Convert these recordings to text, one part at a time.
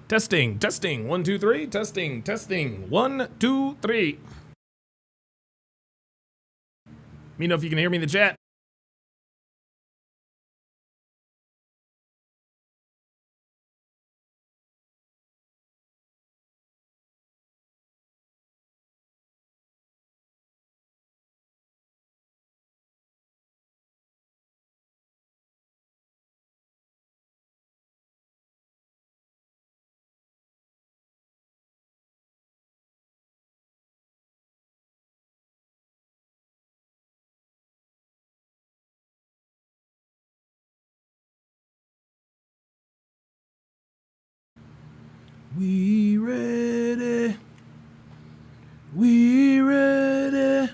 Testing, testing, 1, 2, 3, testing, testing, 1, 2, 3. Let me know if you can hear me in the chat. We ready. We ready.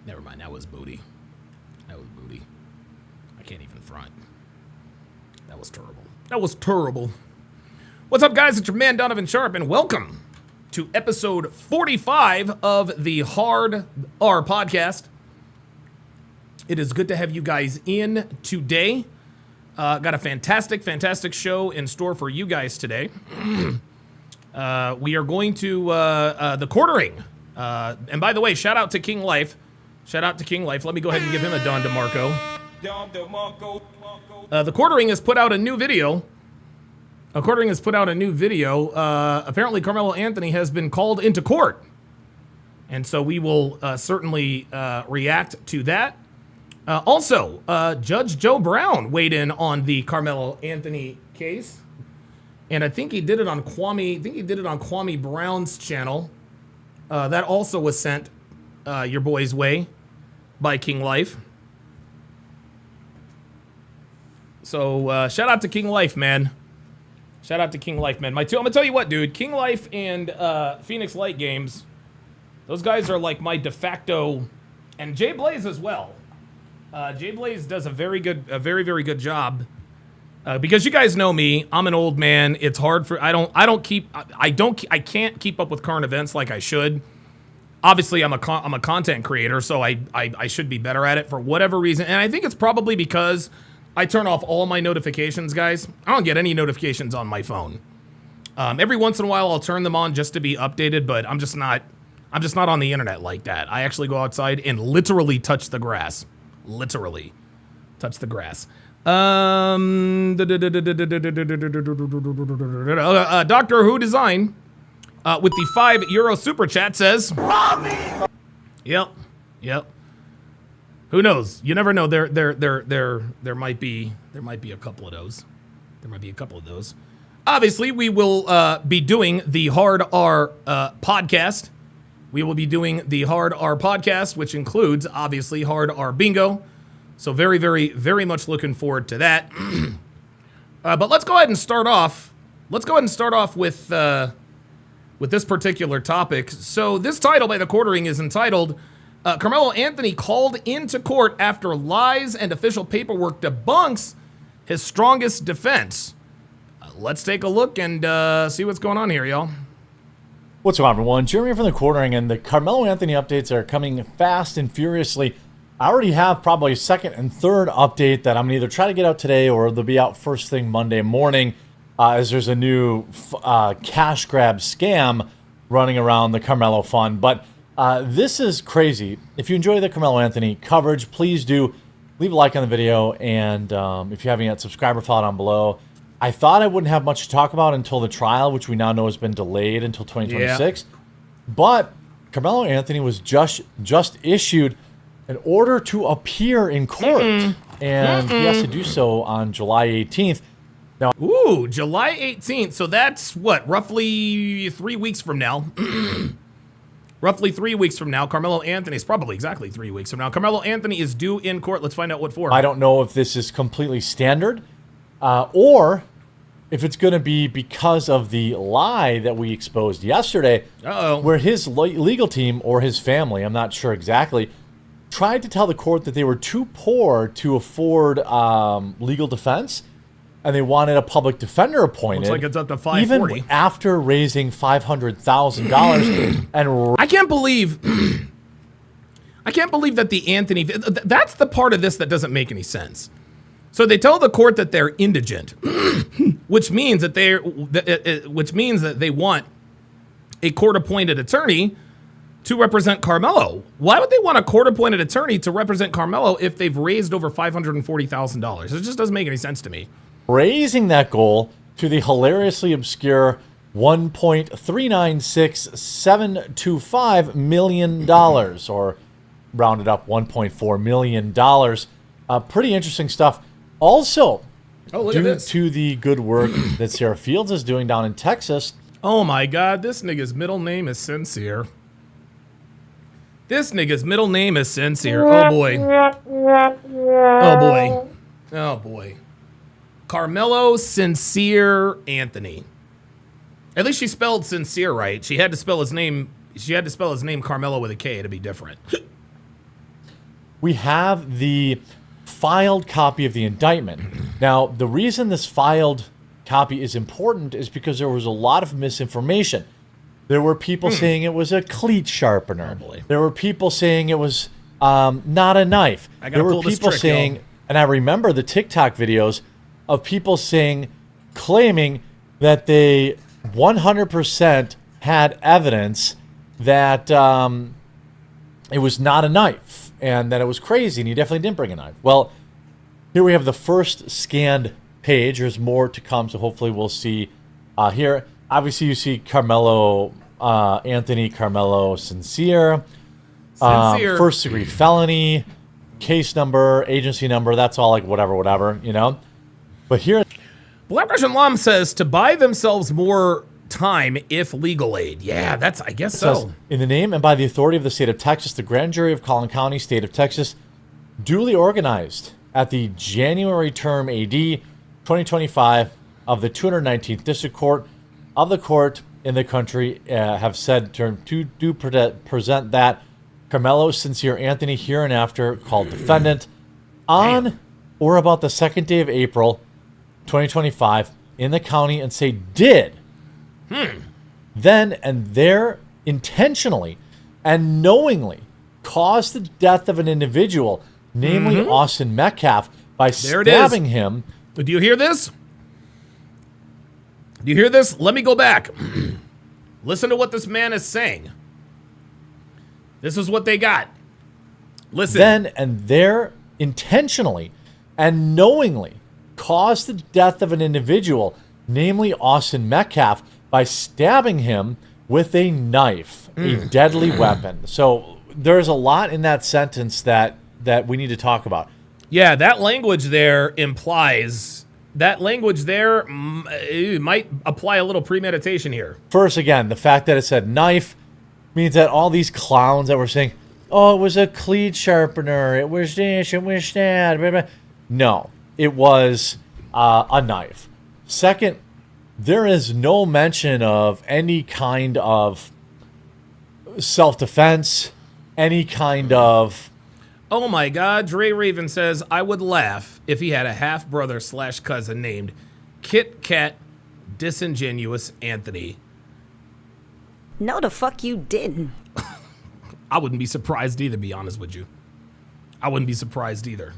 Never mind, that was booty. That was booty. I can't even front. That was terrible. That was terrible. What's up, guys? It's your man, Donovan Sharpe, and welcome to episode 45 of the Hard R podcast. It is good to have you guys in today. Got a fantastic show in store for you guys today. We are going to the quartering. And by the way, shout out to King Life. Shout out to King Life. Let me go ahead and give him a Don DeMarco. The quartering has put out a new video. Apparently, Karmelo Anthony has been called into court. And so we will certainly react to that. Also, Judge Joe Brown weighed in on the Karmelo Anthony case, and I think he did it on Kwame Brown's channel. That also was sent your boy's way by King Life. So shout out to King Life, man. Shout out to King Life, man. I'm gonna tell you what, dude. King Life and Phoenix Light Games, those guys are like my de facto, and Jay Blaze as well. Jay Blaze does a very good job. Because you guys know me, I'm an old man. It's hard for I can't keep up with current events like I should. Obviously, I'm a content creator, so I should be better at it for whatever reason. And I think it's probably because I turn off all my notifications, guys. I don't get any notifications on my phone. Every once in a while, I'll turn them on just to be updated, but I'm just not on the internet like that. I actually go outside and literally touch the grass. Literally touch the grass. Doctor Who Design with the €5 super chat says, Mommy! Yep. Who knows? You never know. There might be a couple of those. Obviously, we will be doing the Hard R podcast. We will be doing the Hard R podcast, which includes, obviously, Hard R Bingo. So very much looking forward to that. But let's go ahead and start off. With this particular topic. So this title by the quartering is entitled, Karmelo Anthony called into court after lies and official paperwork debunks his strongest defense. Let's take a look and see what's going on here, y'all. What's going on, everyone? Jeremy from the quartering, and the Karmelo Anthony updates are coming fast and furiously. I already have probably a second and third update that I'm going to either try to get out today or they'll be out first thing Monday morning, as there's a new cash grab scam running around the Karmelo Fund. But this is crazy. If you enjoy the Karmelo Anthony coverage, please do leave a like on the video, and if you haven't yet, subscribe or follow down below. I thought I wouldn't have much to talk about until the trial, which we now know has been delayed until 2026. Yeah. But Karmelo Anthony was just issued an order to appear in court, and he has to do so on July 18th. Now, July 18th. So that's what, roughly 3 weeks from now. Roughly 3 weeks from now, Karmelo Anthony is probably exactly 3 weeks from now. Karmelo Anthony is due in court. Let's find out what for. I don't know if this is completely standard. Or if it's going to be because of the lie that we exposed yesterday, where his legal team or his family, I'm not sure exactly, tried to tell the court that they were too poor to afford legal defense, and they wanted a public defender appointed. Looks like it's up to $540. Even after raising $500,000. And I can't believe that the Anthony. That's the part of this that doesn't make any sense. So they tell the court that they're indigent, which means that they want a court-appointed attorney to represent Karmelo. Why would they want a court-appointed attorney to represent Karmelo if they've raised over $540,000? It just doesn't make any sense to me. Raising that goal to the hilariously obscure $1.396725 million, or rounded up $1.4 million. Pretty interesting stuff. Also, due to the good work that Sarah Fields is doing down in Texas. Oh my God, this nigga's middle name is Sincere. This nigga's middle name is Sincere. Oh boy. Oh boy. Oh boy. Karmelo Sincere Anthony. At least she spelled Sincere right. She had to spell his name Karmelo with a K to be different. We have the filed copy of the indictment. Now, the reason this filed copy is important is because there was a lot of misinformation. There were people saying it was a cleat sharpener. Oh, there were people saying it was not a knife. There were people saying, and I remember the TikTok videos of people claiming that they 100% had evidence that it was not a knife and that it was crazy and he definitely didn't bring a knife. Well, here we have the first scanned page. There's more to come, so hopefully we'll see here. Obviously, you see Karmelo Anthony, Karmelo Sincere. First degree felony, case number, agency number. That's all like whatever, you know. But here, Black Russian Lom says to buy themselves more time if legal aid. Yeah, I guess so. Says, in the name and by the authority of the state of Texas, the grand jury of Collin County, state of Texas, duly organized at the January term AD 2025 of the 219th District Court of the court in the country have said to present that Karmelo Sincere Anthony hereinafter called defendant on or about the second day of April 2025 in the county and say did then and there intentionally and knowingly cause the death of an individual, namely Austin Metcalf, by stabbing him. Do you hear this? Do you hear this? Let me go back. Listen to what this man is saying. This is what they got. Listen. Then and there intentionally and knowingly caused the death of an individual, namely Austin Metcalf, by stabbing him with a knife, a deadly weapon. So there's a lot in that sentence that we need to talk about. Yeah, that language there implies it might apply a little premeditation here. First, again, the fact that it said knife means that all these clowns that were saying, oh, it was a cleat sharpener, it was this, it was that, blah, blah. No, it was a knife. Second, there is no mention of any kind of self-defense, any kind of... Oh my God, Dre Raven says, I would laugh if he had a half-brother/cousin named Kit Kat Disingenuous Anthony. No, the fuck you didn't. I wouldn't be surprised either, to be honest with you. I wouldn't be surprised either.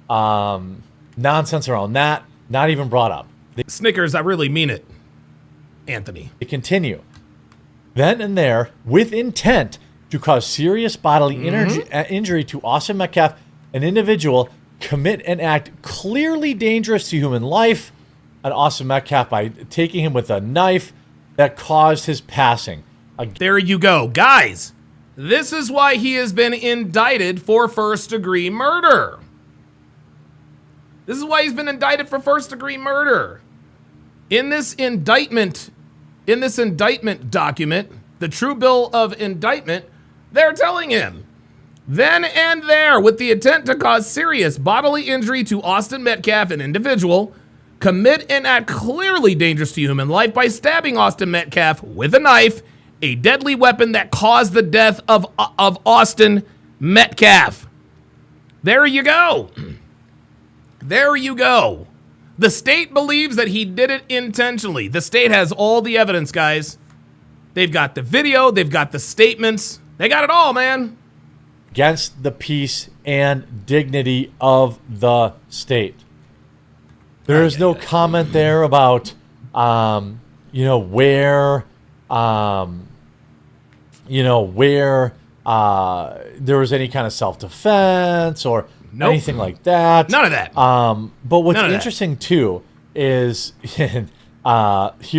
Nonsense around that, not even brought up. Snickers, I really mean it, Anthony. They continue. Then and there, with intent to cause serious bodily injury to Austin Metcalf, an individual commit an act clearly dangerous to human life on Austin Metcalf by taking him with a knife that caused his passing. There you go. Guys, this is why he has been indicted for first-degree murder. This is why he's been indicted for first-degree murder. In this indictment document, the true bill of indictment, they're telling him, then and there, with the intent to cause serious bodily injury to Austin Metcalf, an individual, commit an act clearly dangerous to human life by stabbing Austin Metcalf with a knife, a deadly weapon that caused the death of Austin Metcalf. There you go. There you go. The state believes that he did it intentionally. The state has all the evidence, guys. They've got the video. They've got the statements. They got it all, man. Against the peace and dignity of the state. There is no comment there about, you know, where there was any kind of self-defense or anything like that. None of that. But what's interesting too is here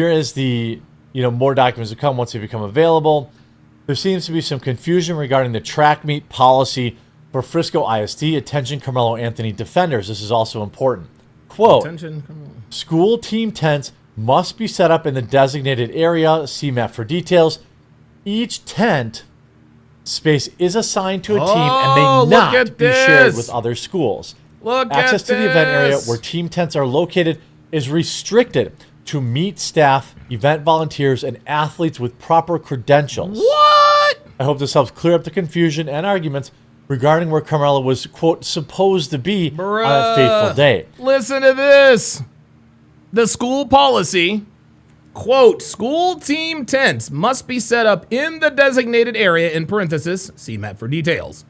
is the, you know, more documents to come once they become available. There seems to be some confusion regarding the track meet policy for Frisco ISD. Attention Karmelo Anthony defenders. This is also important. Quote, school team tents must be set up in the designated area. See map for details. Each tent space is assigned to a team and may not be shared with other schools. Access to the event area where team tents are located is restricted to meet staff, event volunteers, and athletes with proper credentials. What? I hope this helps clear up the confusion and arguments regarding where Karmelo was, quote, supposed to be on that fateful day. Listen to this. The school policy, quote, school team tents must be set up in the designated area, in parenthesis, see map for details.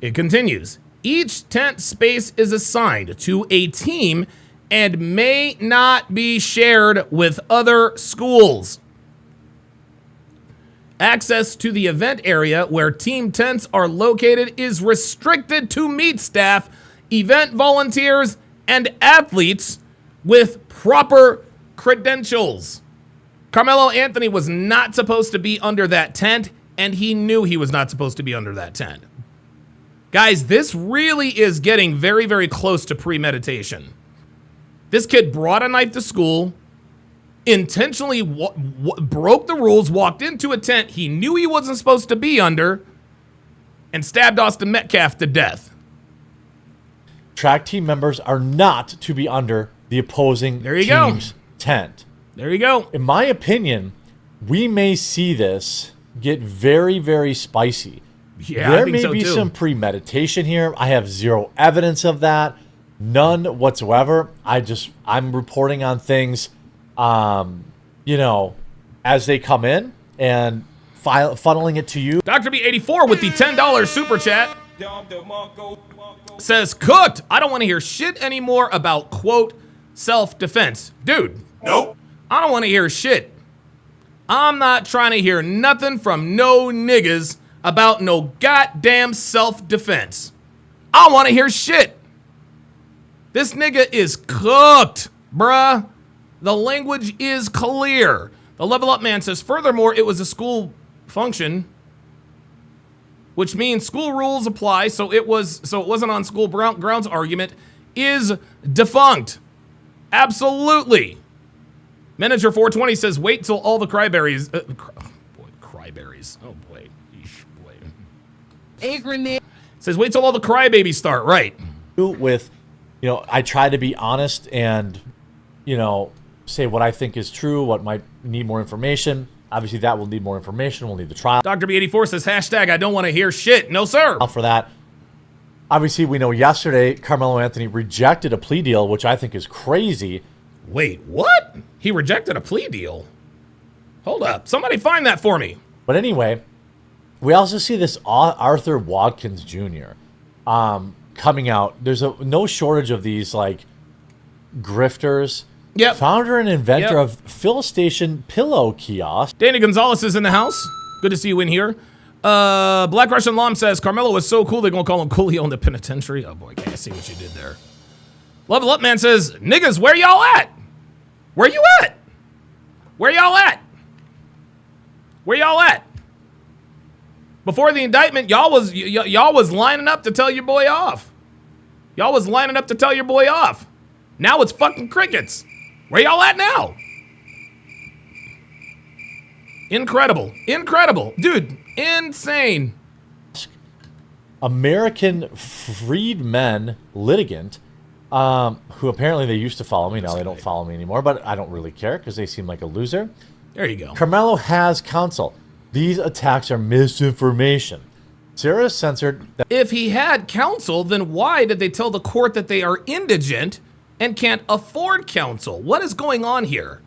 It continues. Each tent space is assigned to a team and may not be shared with other schools. Access to the event area where team tents are located is restricted to meet staff, event volunteers, and athletes with proper credentials. Karmelo Anthony was not supposed to be under that tent, and he knew he was not supposed to be under that tent. Guys, this really is getting very, very close to premeditation. This kid brought a knife to school, intentionally broke the rules, walked into a tent he knew he wasn't supposed to be under, and stabbed Austin Metcalf to death. Track team members are not to be under the opposing team's tent. There you go. In my opinion, we may see this get very, very spicy. Yeah, there I think may so be too. some premeditation here. I have zero evidence of that. None whatsoever. I'm reporting on things, you know, as they come in and funneling it to you. Dr. B84 with the $10 super chat says, cooked. I don't want to hear shit anymore about, quote, self-defense. Dude. Nope. I don't want to hear shit. I'm not trying to hear nothing from no niggas about no goddamn self-defense. I don't want to hear shit. This nigga is cooked, bruh. The language is clear. The Level Up man says, furthermore, it was a school function, which means school rules apply, so it wasn't on school grounds. Argument is defunct. Absolutely. Manager 420 says, wait till all the cryberries. Cryberries. Oh boy. Eesh, boy. A grenade. Says, wait till all the crybabies start. Right. With, you know, I try to be honest and, you know, say what I think is true, what might need more information. Obviously, that will need more information. We'll need the trial. Dr. B84 says, hashtag, I don't want to hear shit. No, sir. For that. Obviously, we know yesterday, Karmelo Anthony rejected a plea deal, which I think is crazy. Wait, what? He rejected a plea deal? Hold up. Somebody find that for me. But anyway, we also see this Arthur Watkins Jr. Coming out. There's no shortage of these, like, grifters. Yep. Founder and inventor of Fill Station Pillow Kiosk. Danny Gonzalez is in the house. Good to see you in here. Black Russian Lom says, Karmelo was so cool, they're going to call him Coolio in the penitentiary. Oh, boy, can't see what you did there. Level Up Man says, niggas, where y'all at? Where you at? Where y'all at? Where y'all at? Before the indictment, y'all was lining up to tell your boy off. Y'all was lining up to tell your boy off. Now it's fucking crickets. Where y'all at now? Incredible. Incredible. Dude, insane. American freedmen litigant, who apparently they used to follow me. Now they don't follow me anymore, but I don't really care because they seem like a loser. There you go. Karmelo has counsel. These attacks are misinformation. Sarah censored that. If he had counsel, then why did they tell the court that they are indigent and can't afford counsel? What is going on here?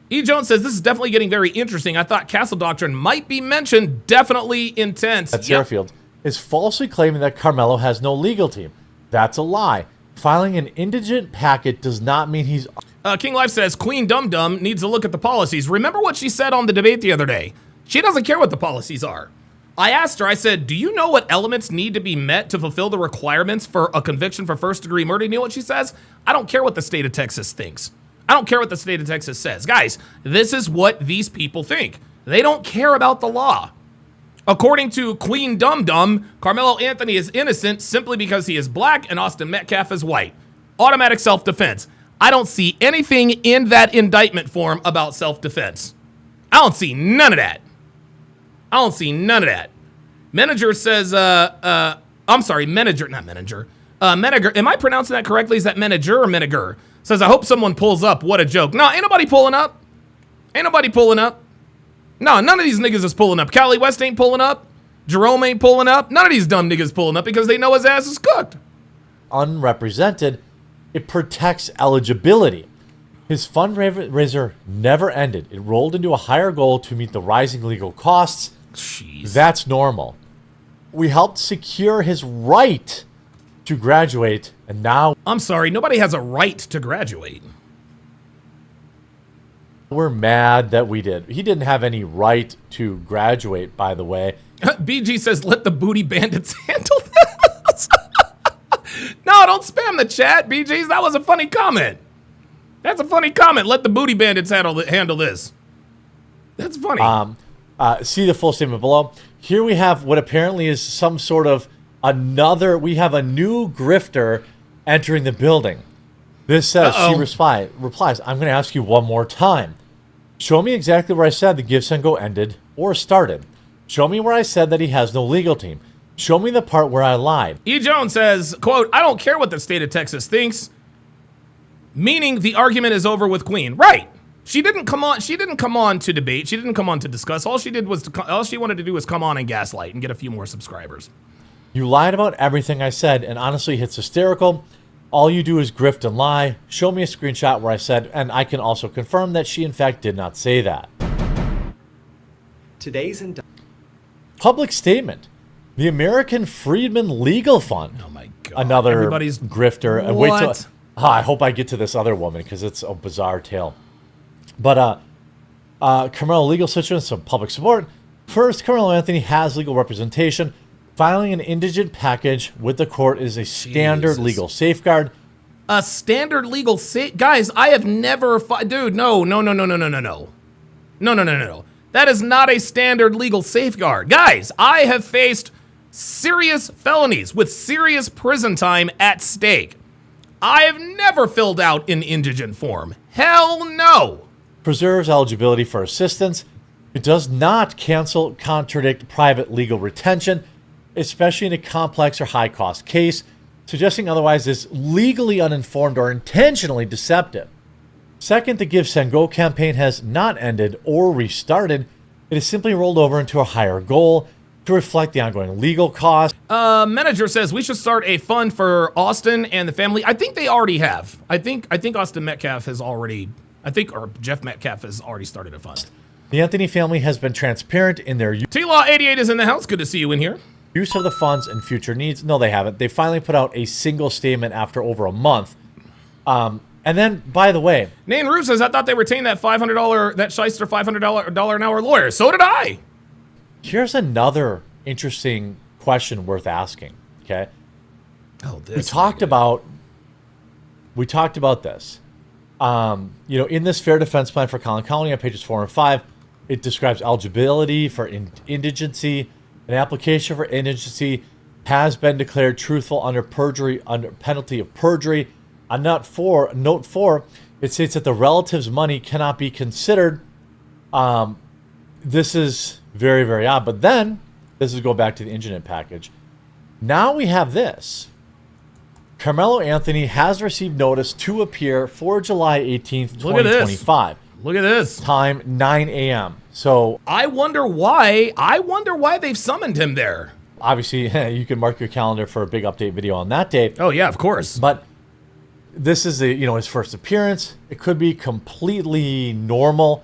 E. Jones says, this is definitely getting very interesting. I thought Castle Doctrine might be mentioned. Definitely intense. At Fairfield is falsely claiming that Karmelo has no legal team. That's a lie. Filing an indigent packet does not mean he's... King Life says, Queen Dum Dum needs to look at the policies. Remember what she said on the debate the other day? She doesn't care what the policies are. I asked her, I said, do you know what elements need to be met to fulfill the requirements for a conviction for first-degree murder? You know what she says? I don't care what the state of Texas thinks. I don't care what the state of Texas says. Guys, this is what these people think. They don't care about the law. According to Queen Dum Dum, Karmelo Anthony is innocent simply because he is black and Austin Metcalf is white. Automatic self-defense. I don't see anything in that indictment form about self-defense. I don't see none of that. I don't see none of that. Manager says, I'm sorry, manager, not manager. Menager, am I pronouncing that correctly? Is that manager or menager? Says, I hope someone pulls up. What a joke. No, ain't nobody pulling up. Ain't nobody pulling up. No, none of these niggas is pulling up. Cali West ain't pulling up. Jerome ain't pulling up. None of these dumb niggas pulling up because they know his ass is cooked. Unrepresented, it protects eligibility. His fundraiser never ended. It rolled into a higher goal to meet the rising legal costs. Jeez. That's normal. We helped secure his right to graduate, and now I'm sorry, nobody has a right to graduate. we're mad that we did. He didn't have any right to graduate, by the way. BG says, let the booty bandits handle this. No, don't spam the chat, BGs. That was a funny comment. That's a funny comment. Let the booty bandits handle this. That's funny. See the full statement below. Here we have what apparently is some sort of we have a new grifter entering the building. This says, she replies, I'm going to ask you one more time. Show me exactly where I said the Give, Send, Go ended or started. Show me where I said that he has no legal team. Show me the part where I lied. E. Jones says, quote, I don't care what the state of Texas thinks. Meaning the argument is over with Queen. Right. She didn't come on to debate. She didn't come on to discuss. All she wanted to do was come on and gaslight and get a few more subscribers. You lied about everything I said, and honestly, it's hysterical. All you do is grift and lie. Show me a screenshot where I said, and I can also confirm that she in fact did not say that. Today's Public statement. The American Freedmen Legal Fund. Oh my God. Another Everybody's grifter. And wait till I hope I get to this other woman because it's a bizarre tale. But Karmelo legal situation, some public support. First, Karmelo Anthony has legal representation. Filing an indigent package with the court is a standard legal safeguard. A standard legal guys, I have never dude, no. That is not a standard legal safeguard. Guys, I have faced serious felonies with serious prison time at stake. I have never filled out an indigent form. Hell no. Preserves eligibility for assistance. It does not contradict private legal retention, especially in a complex or high-cost case. Suggesting otherwise is legally uninformed or intentionally deceptive. Second, the Give, Send, Go campaign has not ended or restarted. It has simply rolled over into a higher goal to reflect the ongoing legal costs. Manager says we should start a fund for Austin and the family. I think they already have. I think Austin Metcalf has already, or Jeff Metcalf has already started a fund. The Anthony family has been transparent in their T-Law 88 is in the house. Good to see you in here. Use of the funds and future needs. No, they haven't. They finally put out a single statement after over a month. And then, by the way, Nan Rue says, I thought they retained that $500, that shyster $500 an hour lawyer. So did I. Here's another interesting question worth asking. Okay. Oh, this. We talked about this. In this fair defense plan for Collin County on pages 4 and 5, it describes eligibility for indigency. An application for indigency has been declared truthful under penalty of perjury. On note 4, it states that the relative's money cannot be considered. This is very, very odd. But then, this is go back to the indigent package. Now we have this. Karmelo Anthony has received notice to appear for July 18th, 2025. Look at this. Time 9 a.m. So I wonder why they've summoned him there. Obviously, you can mark your calendar for a big update video on that day. Oh yeah, of course. But this is his first appearance. It could be completely normal.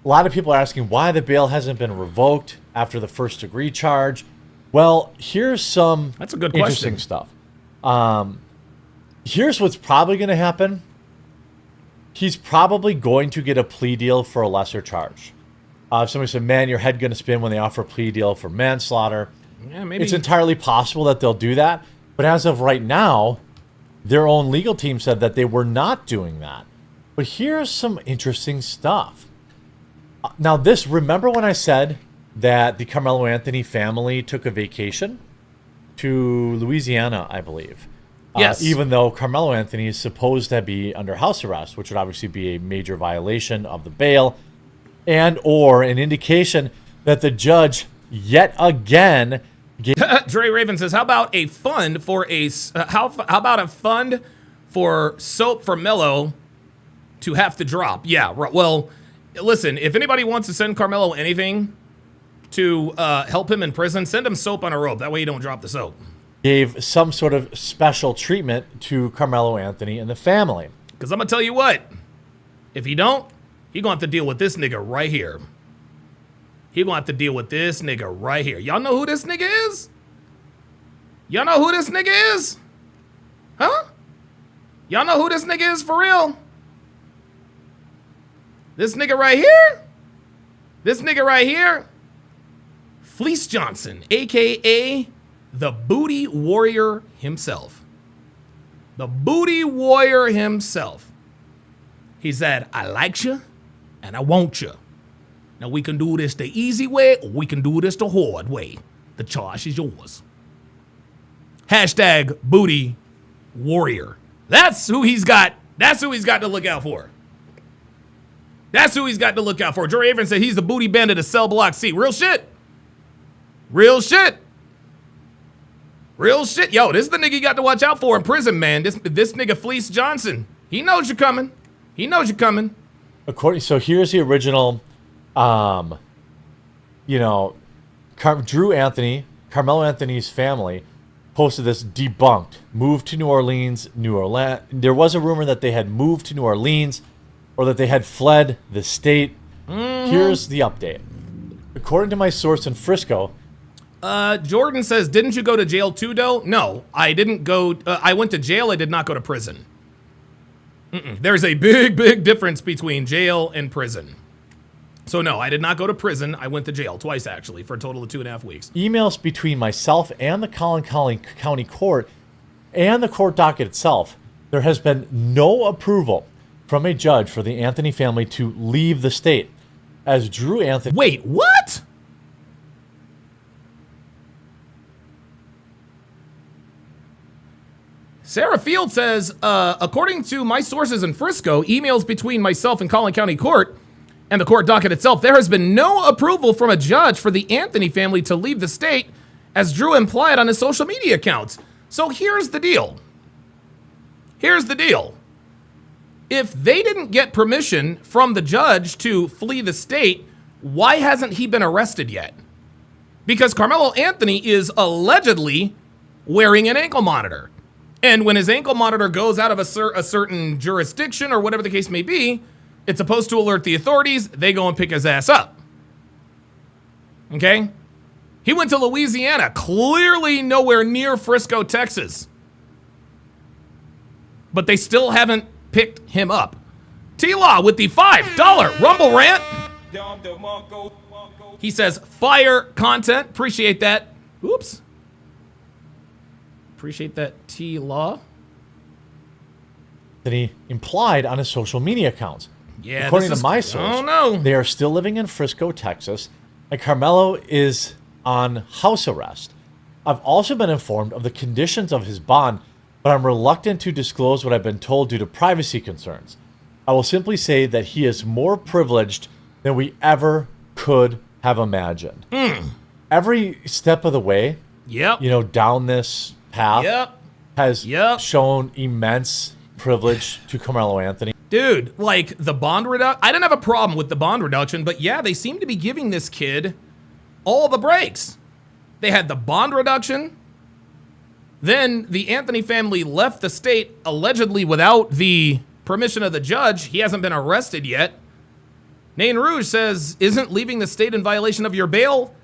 A lot of people are asking why the bail hasn't been revoked after the first degree charge. Well, here's some That's a good interesting question. stuff. Here's what's probably going to happen. He's probably going to get a plea deal for a lesser charge. If somebody said, man, your head going to spin when they offer a plea deal for manslaughter. Yeah, maybe. It's entirely possible that they'll do that. But as of right now, their own legal team said that they were not doing that. But here's some interesting stuff. Now remember when I said that the Karmelo Anthony family took a vacation to Louisiana, I believe? Yes. Even though Karmelo Anthony is supposed to be under house arrest, which would obviously be a major violation of the bail and or an indication that the judge yet again Dre Raven says, how about a fund for how about a fund for soap for Melo to have to drop? Yeah, well, listen, if anybody wants to send Karmelo anything to help him in prison, send him soap on a rope. That way you don't drop the soap. Gave some sort of special treatment to Karmelo Anthony and the family. Because I'm going to tell you what, if he don't, he going to have to deal with this nigga right here. He going to have to deal with this nigga right here. Y'all know who this nigga is? Y'all know who this nigga is? Huh? Y'all know who this nigga is for real? This nigga right here? This nigga right here? Fleece Johnson, a.k.a. the Booty Warrior himself. The Booty Warrior himself. He said, I likes you and I want you. Now we can do this the easy way or we can do this the hard way. The choice is yours. Hashtag Booty Warrior. That's who he's got. That's who he's got to look out for. That's who he's got to look out for. Jory Avon said he's the booty bandit of cell block C. Real shit. Real shit. Real shit. Yo, this is the nigga you got to watch out for in prison, man. This nigga Fleece Johnson. He knows you're coming. He knows you're coming. So here's the original, Drew Anthony, Karmelo Anthony's family posted this debunked. Moved to New Orleans, There was a rumor that they had moved to New Orleans or that they had fled the state. Here's the update. According to my source in Frisco, Jordan says, didn't you go to jail too, though? No, I didn't go. I went to jail. I did not go to prison. There's a big difference between jail and prison. So no, I did not go to prison. I went to jail twice, actually, for a total of 2.5 weeks. Emails between myself and the Collin County Court and the court docket itself, there has been no approval from a judge for the Anthony family to leave the state. As Drew Anthony... Wait, what? Sarah Field says, according to my sources in Frisco, emails between myself and Collin County Court and the court docket itself, there has been no approval from a judge for the Anthony family to leave the state, as Drew implied on his social media accounts. So here's the deal. Here's the deal. If they didn't get permission from the judge to flee the state, why hasn't he been arrested yet? Because Karmelo Anthony is allegedly wearing an ankle monitor. And when his ankle monitor goes out of a certain jurisdiction or whatever the case may be, it's supposed to alert the authorities. They go and pick his ass up. Okay? He went to Louisiana, clearly nowhere near Frisco, Texas. But they still haven't picked him up. T-Law with the $5 Rumble Rant. He says, fire content. Appreciate that. Oops. Appreciate that, T-Law. That he implied on his social media accounts. Yeah, according to my source, they are still living in Frisco, Texas, and Karmelo is on house arrest. I've also been informed of the conditions of his bond, but I'm reluctant to disclose what I've been told due to privacy concerns. I will simply say that he is more privileged than we ever could have imagined. Every step of the way, down this path has shown immense privilege to Karmelo Anthony. Dude, like the bond reduction, I didn't have a problem with the bond reduction, but yeah, they seem to be giving this kid all the breaks. They had the bond reduction. Then the Anthony family left the state allegedly without the permission of the judge. He hasn't been arrested yet. Nain Rouge says, isn't leaving the state in violation of your bail?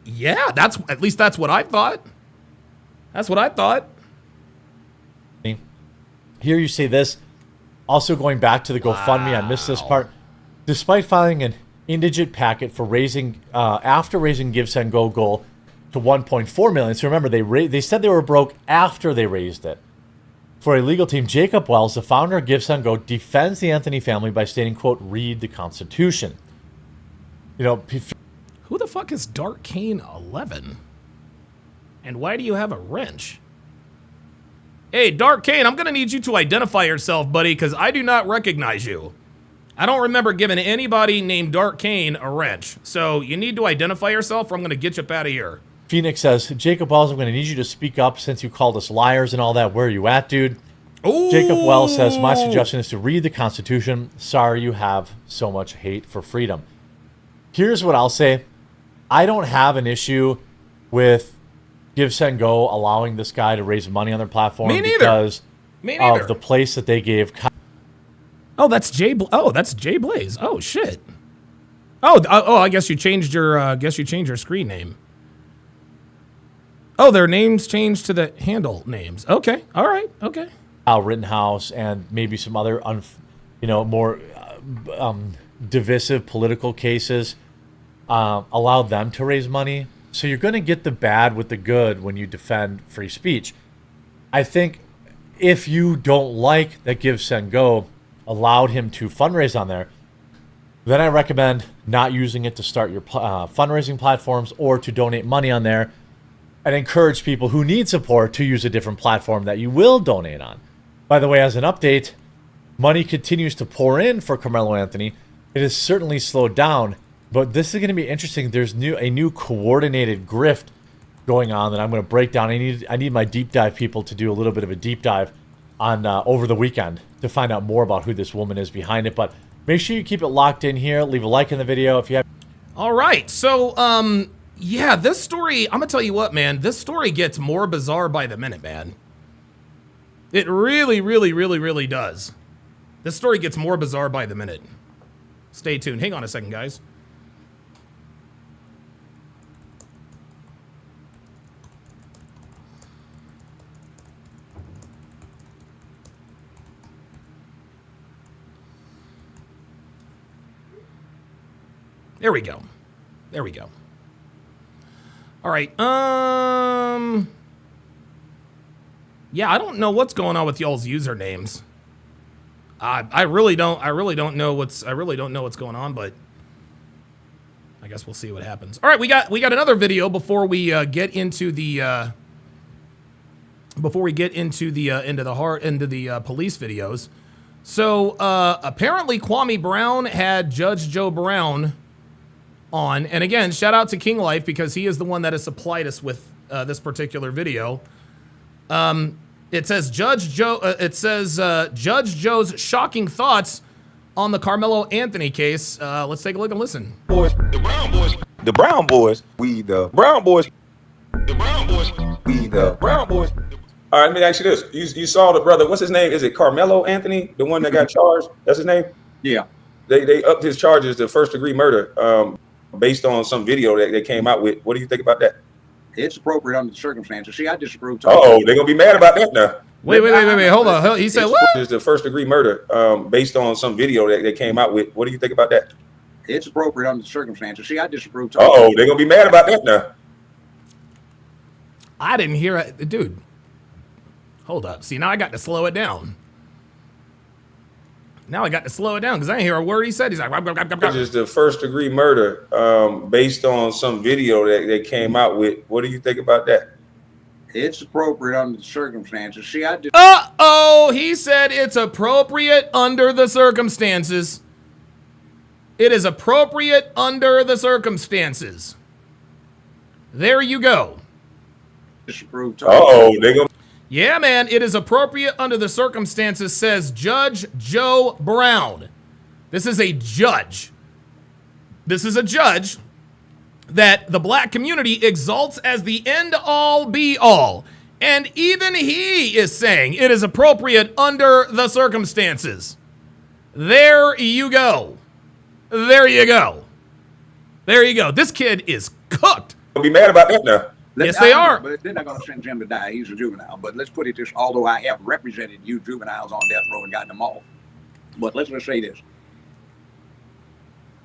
Yeah, that's what I thought. That's what I thought. Here you say this. Also going back to the GoFundMe, I missed this part. Despite filing an indigent packet for raising, after raising Give Send Go goal to 1.4 million. So remember, they said they were broke after they raised it. For a legal team, Jacob Wells, the founder of Give Send Go, defends the Anthony family by stating, quote, read the Constitution. You know, Who the fuck is Dark Kane 11? And why do you have a wrench? Hey, Dark Kane, I'm going to need you to identify yourself, buddy, because I do not recognize you. I don't remember giving anybody named Dark Kane a wrench. So you need to identify yourself or I'm going to get you up out of here. Phoenix says, Jacob Wells, I'm going to need you to speak up since you called us liars and all that. Where are you at, dude? Ooh. Jacob Wells says, my suggestion is to read the Constitution. Sorry you have so much hate for freedom. Here's what I'll say. I don't have an issue with Give Send Go allowing this guy to raise money on their platform because of the place that they gave. Oh, that's Jay. That's Jay Blaze. Oh shit. Oh, I guess you changed your screen name. Oh, their names changed to the handle names. Okay, all right, okay. Al Rittenhouse and maybe some other, more divisive political cases allowed them to raise money. So you're going to get the bad with the good when you defend free speech. I think if you don't like that Give Send Go allowed him to fundraise on there, then I recommend not using it to start your fundraising platforms or to donate money on there, and encourage people who need support to use a different platform that you will donate on. By the way, as an update, money continues to pour in for Karmelo Anthony. It has certainly slowed down, but this is going to be interesting. There's a new coordinated grift going on that I'm going to break down. I need my deep dive people to do a little bit of a deep dive on over the weekend to find out more about who this woman is behind it. But make sure you keep it locked in here. Leave a like in the video if you have. All right, so yeah, this story, I'm gonna tell you what, man, this story gets more bizarre by the minute, man. It really, really, really, really does. This story gets more bizarre by the minute. Stay tuned. Hang on a second, guys. There we go. There we go. All right. Yeah, I don't know what's going on with y'all's usernames. I really don't know what's going on, but I guess we'll see what happens. All right, we got another video before we get into the into the police videos. So apparently Kwame Brown had Judge Joe Brown on, and again, shout out to King Life because he is the one that has supplied us with this particular video. It says Judge Joe's shocking thoughts on the Karmelo Anthony case. Let's take a look and listen. The Brown boys, we the Brown boys, the Brown boys, we the Brown boys. All right, let me ask you this: you saw the brother? What's his name? Is it Karmelo Anthony, the one that got charged? That's his name. Yeah. They upped his charges to first-degree murder. Based on some video that they came out with. What do you think about that? It's appropriate under the circumstances. See, I disapprove. Oh, they're gonna be mad about that now. Wait, hold on. He said what? It's the first-degree murder. Based on some video that they came out with. What do you think about that? It's appropriate under the circumstances. See, I disapprove. Oh, they're gonna be mad about that now. I didn't hear it, dude. Hold up. See, now I got to slow it down. Now I got to slow it down because I didn't hear a word he said. He's like, It's the first-degree murder based on some video that they came out with. What do you think about that? It's appropriate under the circumstances. See, I do. Uh-oh, he said it's appropriate under the circumstances. It is appropriate under the circumstances. There you go. Disapprove. Oh, they gonna. Yeah, man, it is appropriate under the circumstances, says Judge Joe Brown. This is a judge. This is a judge that the black community exalts as the end-all, be-all. And even he is saying it is appropriate under the circumstances. There you go. There you go. There you go. This kid is cooked. Be mad about that now. Yes, they are. But they're not going to send him to die. He's a juvenile. But let's put it this, although I have represented you juveniles on death row and gotten them off. But let's just say this.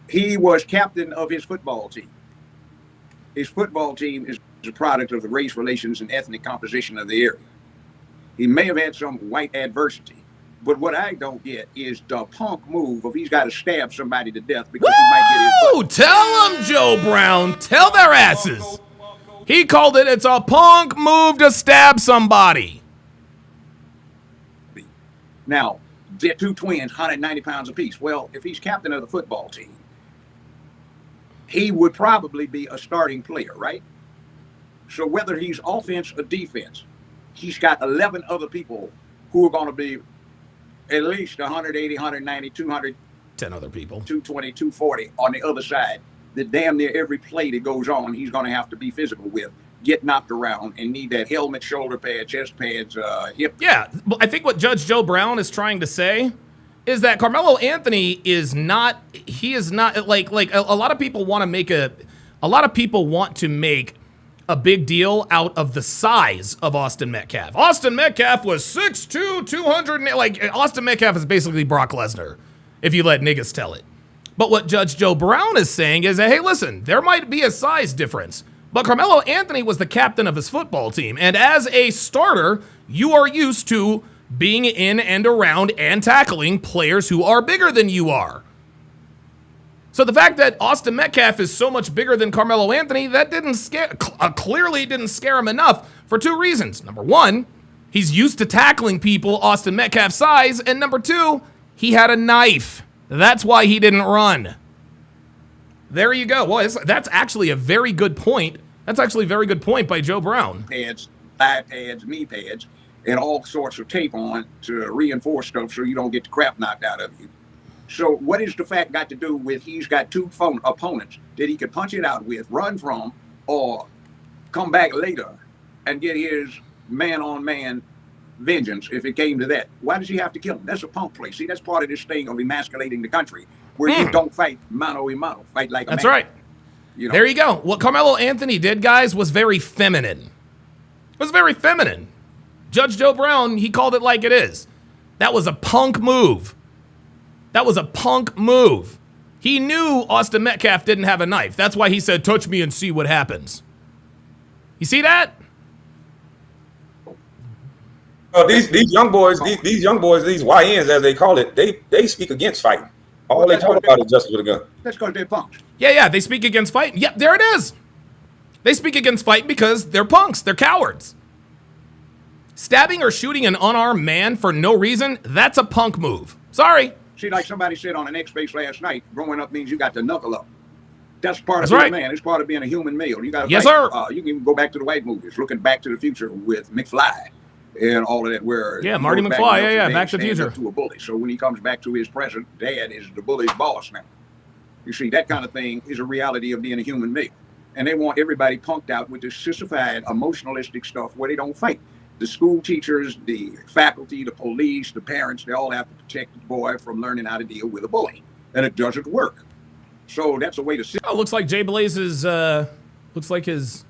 He was captain of his football team. His football team is a product of the race relations and ethnic composition of the area. He may have had some white adversity. But what I don't get is the punk move of he's got to stab somebody to death because he might get his butt. Tell them, Joe Brown. Tell their asses. He called it, it's a punk move to stab somebody. Now, they're two twins, 190 pounds apiece. Well, if he's captain of the football team, he would probably be a starting player, right? So whether he's offense or defense, he's got 11 other people who are going to be at least 180, 190, 200, 10 other people, 220, 240 on the other side. That damn near every play that goes on, he's going to have to be physical with, get knocked around, and need that helmet, shoulder pad, chest pads, hip. Yeah, I think what Judge Joe Brown is trying to say is that Karmelo Anthony is not. He is not like a lot of people want to make a lot of people want to make a big deal out of the size of Austin Metcalf. Austin Metcalf was 6'2", 200. Like Austin Metcalf is basically Brock Lesnar, if you let niggas tell it. But what Judge Joe Brown is saying is that, hey, listen, there might be a size difference, but Karmelo Anthony was the captain of his football team, and as a starter, you are used to being in and around and tackling players who are bigger than you are. So the fact that Austin Metcalf is so much bigger than Karmelo Anthony, that clearly didn't scare him enough for two reasons. Number one, he's used to tackling people Austin Metcalf's size, and number two, he had a knife. That's why he didn't run. There you go. Well, that's actually a very good point. That's actually a very good point by Joe Brown. Pads, thigh pads, knee pads, and all sorts of tape on to reinforce stuff so you don't get the crap knocked out of you. So what is the fact got to do with he's got two opponents that he could punch it out with, run from, or come back later and get his man-on-man vengeance if it came to that? Why does he have to kill him? That's a punk play. See, that's part of this thing of emasculating the country, where you don't fight mano a mano, fight like a man. That's right. You know? There you go. What Karmelo Anthony did, guys, was very feminine. It was very feminine. Judge Joe Brown, he called it like it is. That was a punk move. That was a punk move. He knew Austin Metcalf didn't have a knife. That's why he said, touch me and see what happens. You see that? These young boys, these YNs as they call it, they speak against fighting. All they talk about is justice with a gun. That's because they're punks. Yeah, they speak against fighting. Yep, there it is. They speak against fighting because they're punks. They're cowards. Stabbing or shooting an unarmed man for no reason, that's a punk move. Sorry. See, like somebody said on an X-Base last night, growing up means you got to knuckle up. That's part of That's being right. a man. It's part of being a human male. You got to Yes, fight. sir. You can even go back to the white movies, looking Back to the Future with McFly and all of that. Where Yeah, he Marty goes back McFly. and Yeah, Dad Back to the stands Future. up to a bully. So when he comes back to his present, Dad is the bully's boss now. You see, that kind of thing is a reality of being a human male. And they want everybody punked out with this sissified, emotionalistic stuff where they don't fight. The school teachers, the faculty, the police, the parents, they all have to protect the boy from learning how to deal with a bully. And it doesn't work. So that's a way to... Oh, looks like Jay Blaze's, looks like his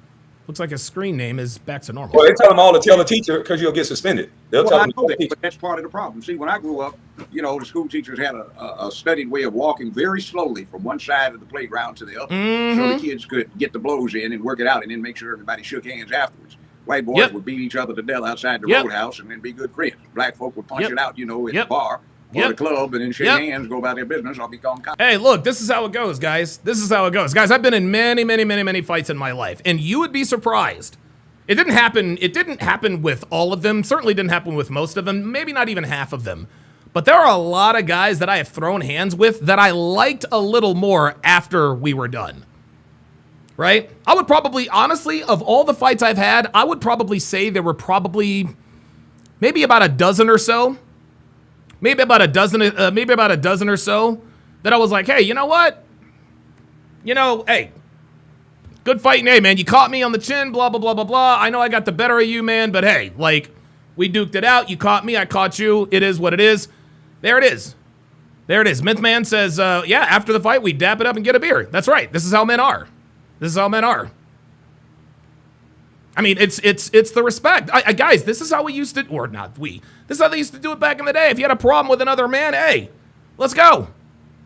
screen name is back to normal. Well, they tell them all to tell the teacher because you'll get suspended. They'll tell I them to know tell the that, teacher. but that's part of the problem. See, when I grew up, you know, the school teachers had a studied way of walking very slowly from one side of the playground to the other, so the kids could get the blows in and work it out, and then make sure everybody shook hands afterwards. White boys would beat each other to death outside the roadhouse and then be good friends. Black folk would punch it out, you know, at the bar or the club, and then shake hands, go about their business, or become cops. Hey, look, this is how it goes, guys. This is how it goes. Guys, I've been in many fights in my life, and you would be surprised. It didn't happen with all of them. Certainly didn't happen with most of them. Maybe not even half of them. But there are a lot of guys that I have thrown hands with that I liked a little more after we were done. Right? I would probably, honestly, of all the fights I've had, I would probably say there were probably maybe about a dozen or so. Maybe about a dozen or so that I was like, hey, you know what? You know, hey, good fighting. Hey, man, you caught me on the chin, blah, blah, blah, blah, blah. I know I got the better of you, man, but hey, like, we duked it out. You caught me, I caught you. It is what it is. There it is. There it is. Mythman says, yeah, after the fight, we dap it up and get a beer. That's right. This is how men are. This is how men are. I mean, it's the respect. Guys, this is how we used to, or not we. This is how they used to do it back in the day. If you had a problem with another man, hey, let's go.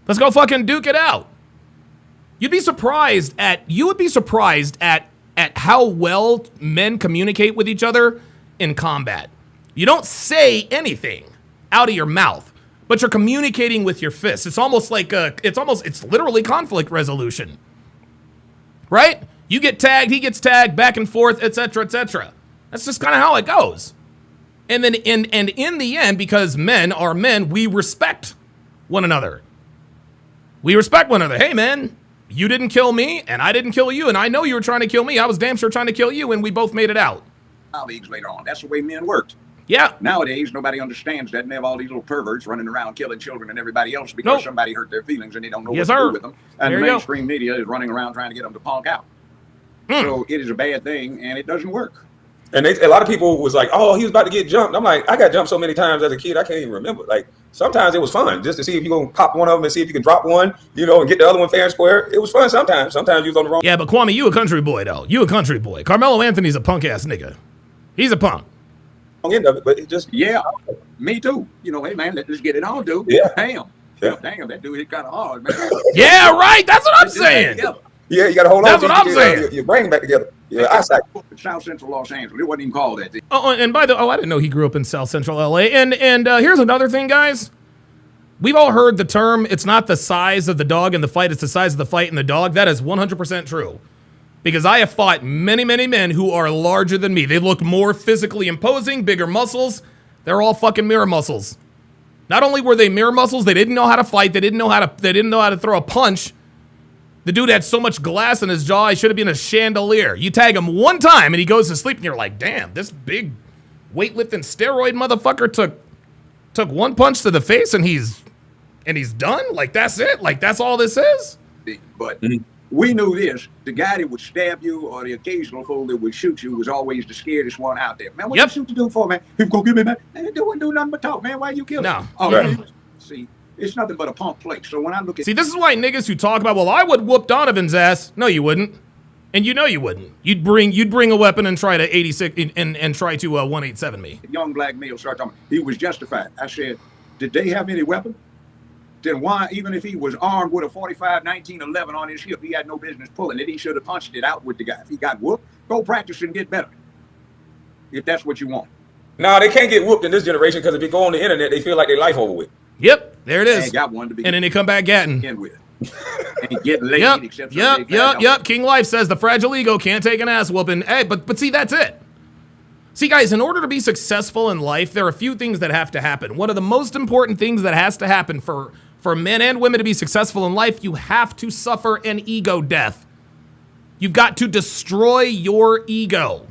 Let's go fucking duke it out. You would be surprised at how well men communicate with each other in combat. You don't say anything out of your mouth, but you're communicating with your fists. It's almost like it's literally conflict resolution. Right? You get tagged, he gets tagged, back and forth, etc., etc. That's just kind of how it goes. And then in the end, because men are men, we respect one another. We respect one another. Hey, man, you didn't kill me, and I didn't kill you, and I know you were trying to kill me. I was damn sure trying to kill you, and we both made it out. Colleagues later on. That's the way men worked. Yeah. Nowadays, nobody understands that, and they have all these little perverts running around killing children and everybody else because somebody hurt their feelings and they don't know what to do with them. And the mainstream media is running around trying to get them to punk out. So it is a bad thing, and it doesn't work. And a lot of people was like, "Oh, he was about to get jumped." I'm like, I got jumped so many times as a kid, I can't even remember. Like sometimes it was fun just to see if you gonna pop one of them and see if you can drop one, and get the other one fair and square. It was fun sometimes. Sometimes you was on the wrong. Yeah, but Kwame, you a country boy though. You a country boy. Carmelo Anthony's a punk ass nigga. He's a punk. End of it, but it just me too. Hey man, let's get it on, dude. Yeah. Damn, that dude hit kind of hard, man. Yeah, right. That's what I'm saying. Yeah, you got to hold on. That's what I'm saying. Your brain back together. Yeah, South Central Los Angeles. It wasn't even called that. Oh, and I didn't know he grew up in South Central LA. And here's another thing, guys. We've all heard the term, it's not the size of the dog in the fight, it's the size of the fight in the dog. That is 100% true. Because I have fought many, many men who are larger than me. They look more physically imposing, bigger muscles. They're all fucking mirror muscles. Not only were they mirror muscles, they didn't know how to fight, they didn't know how to throw a punch. The dude had so much glass in his jaw, he should have been a chandelier. You tag him one time and he goes to sleep and you're like, damn, this big weightlifting steroid motherfucker took one punch to the face and he's done? Like, that's it? Like, that's all this is? But we knew this. The guy that would stab you or the occasional fool that would shoot you was always the scariest one out there. Man, what you shoot the dude for, man? He was going to give me, man. Man, the dude wouldn't do nothing but talk, man. Why you kill him? Oh, right. See, it's nothing but a punk play. So when I look at... See, this is why niggas who talk about, well, I would whoop Donovan's ass. No, you wouldn't. And you know you wouldn't. You'd bring a weapon and try to 86 and try to 187 me. Young black male started talking. He was justified. I said, did they have any weapon? Then why, even if he was armed with a 45 1911 on his hip, he had no business pulling it. He should have punched it out with the guy. If he got whooped, go practice and get better. If that's what you want. No, they can't get whooped in this generation because if you go on the internet, they feel like their life over with. Yep, there it is. Got one to begin and then they come back gatting. With. And get laid. Yep. King Life says the fragile ego can't take an ass whooping. Hey, but see, that's it. See, guys, in order to be successful in life, there are a few things that have to happen. One of the most important things that has to happen for men and women to be successful in life, you have to suffer an ego death. You've got to destroy your ego.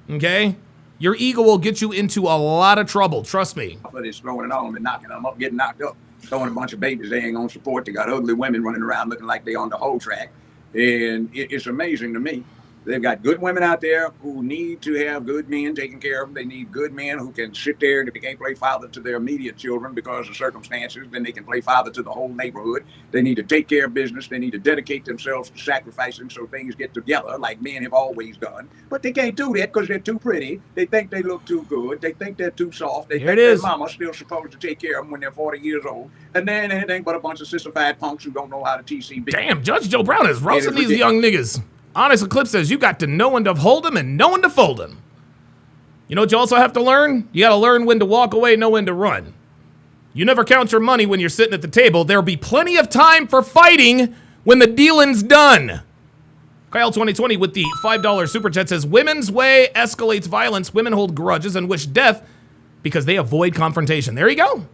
Okay? Your ego will get you into a lot of trouble. Trust me. But it's throwing it on them and knocking them up, getting knocked up. Throwing a bunch of babies they ain't gonna support. They got ugly women running around looking like they on the whole track. And it's amazing to me. They've got good women out there who need to have good men taking care of them. They need good men who can sit there, and if they can't play father to their immediate children because of circumstances, then they can play father to the whole neighborhood. They need to take care of business. They need to dedicate themselves to sacrificing so things get together like men have always done. But they can't do that because they're too pretty. They think they look too good. They think they're too soft. They think their mama's still supposed to take care of them when they're 40 years old. And then anything but a bunch of sissified punks who don't know how to TCB. Damn, Judge Joe Brown is roasting these young niggas. Honest Eclipse says you got to know when to hold them and know when to fold them. You know what you also have to learn? You got to learn when to walk away, know when to run. You never count your money when you're sitting at the table. There'll be plenty of time for fighting when the dealing's done. Kyle 2020 with the $5 super chat says, women's way escalates violence. Women hold grudges and wish death because they avoid confrontation. There you go.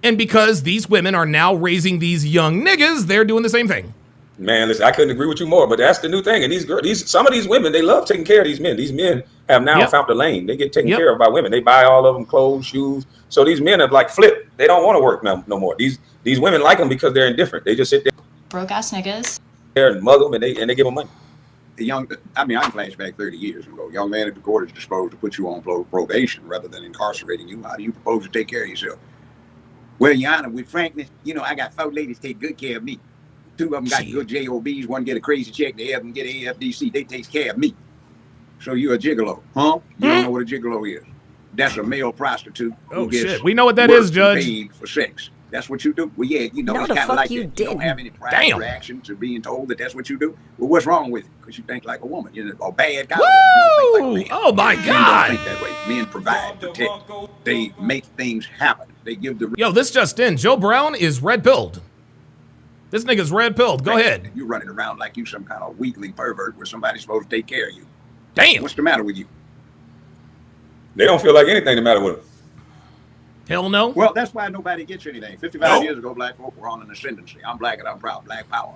And because these women are now raising these young niggas, they're doing the same thing. Man, listen, I couldn't agree with you more, but that's the new thing. And these girls, some of these women, they love taking care of these men. These men have now found the lane. They get taken care of by women. They buy all of them clothes, shoes. So these men have like flipped. They don't want to work no more. These women like them because they're indifferent. They just sit there, broke ass niggas, there and mug them, and they give them money. I can flash back 30 years ago. Young man at the court is disposed to put you on probation rather than incarcerating you. How do you propose to take care of yourself? Well, Your Honor, with frankness, I got 4 ladies take good care of me. 2 of them got good JOBs. 1 get a crazy check. The other them get AFDC. They take care of me. So you're a gigolo, huh? You don't know what a gigolo is. That's a male prostitute who Oh, gets shit. We know what that is, worked Judge. and paid for sex. That's what you do? Well, yeah, you know, No, it's the kind of fuck like you that. You don't have didn't. any private Damn. reaction to being told that that's what you do. Well, what's wrong with it? Because you think like a woman. You're a bad guy. You don't think Woo! like a man. Oh, my Men God. don't think that way. Men provide, protect. They make things happen. They give the Yo, this just in. Joe Brown is red-pilled. This nigga's red-pilled. Go ahead. You're running around like you some kind of weakling pervert where somebody's supposed to take care of you. Damn. What's the matter with you? They don't feel like anything the matter with them. Hell no. Well, that's why nobody gets anything. 55 No. years ago, black folk were on an ascendancy. I'm black and I'm proud. Black power.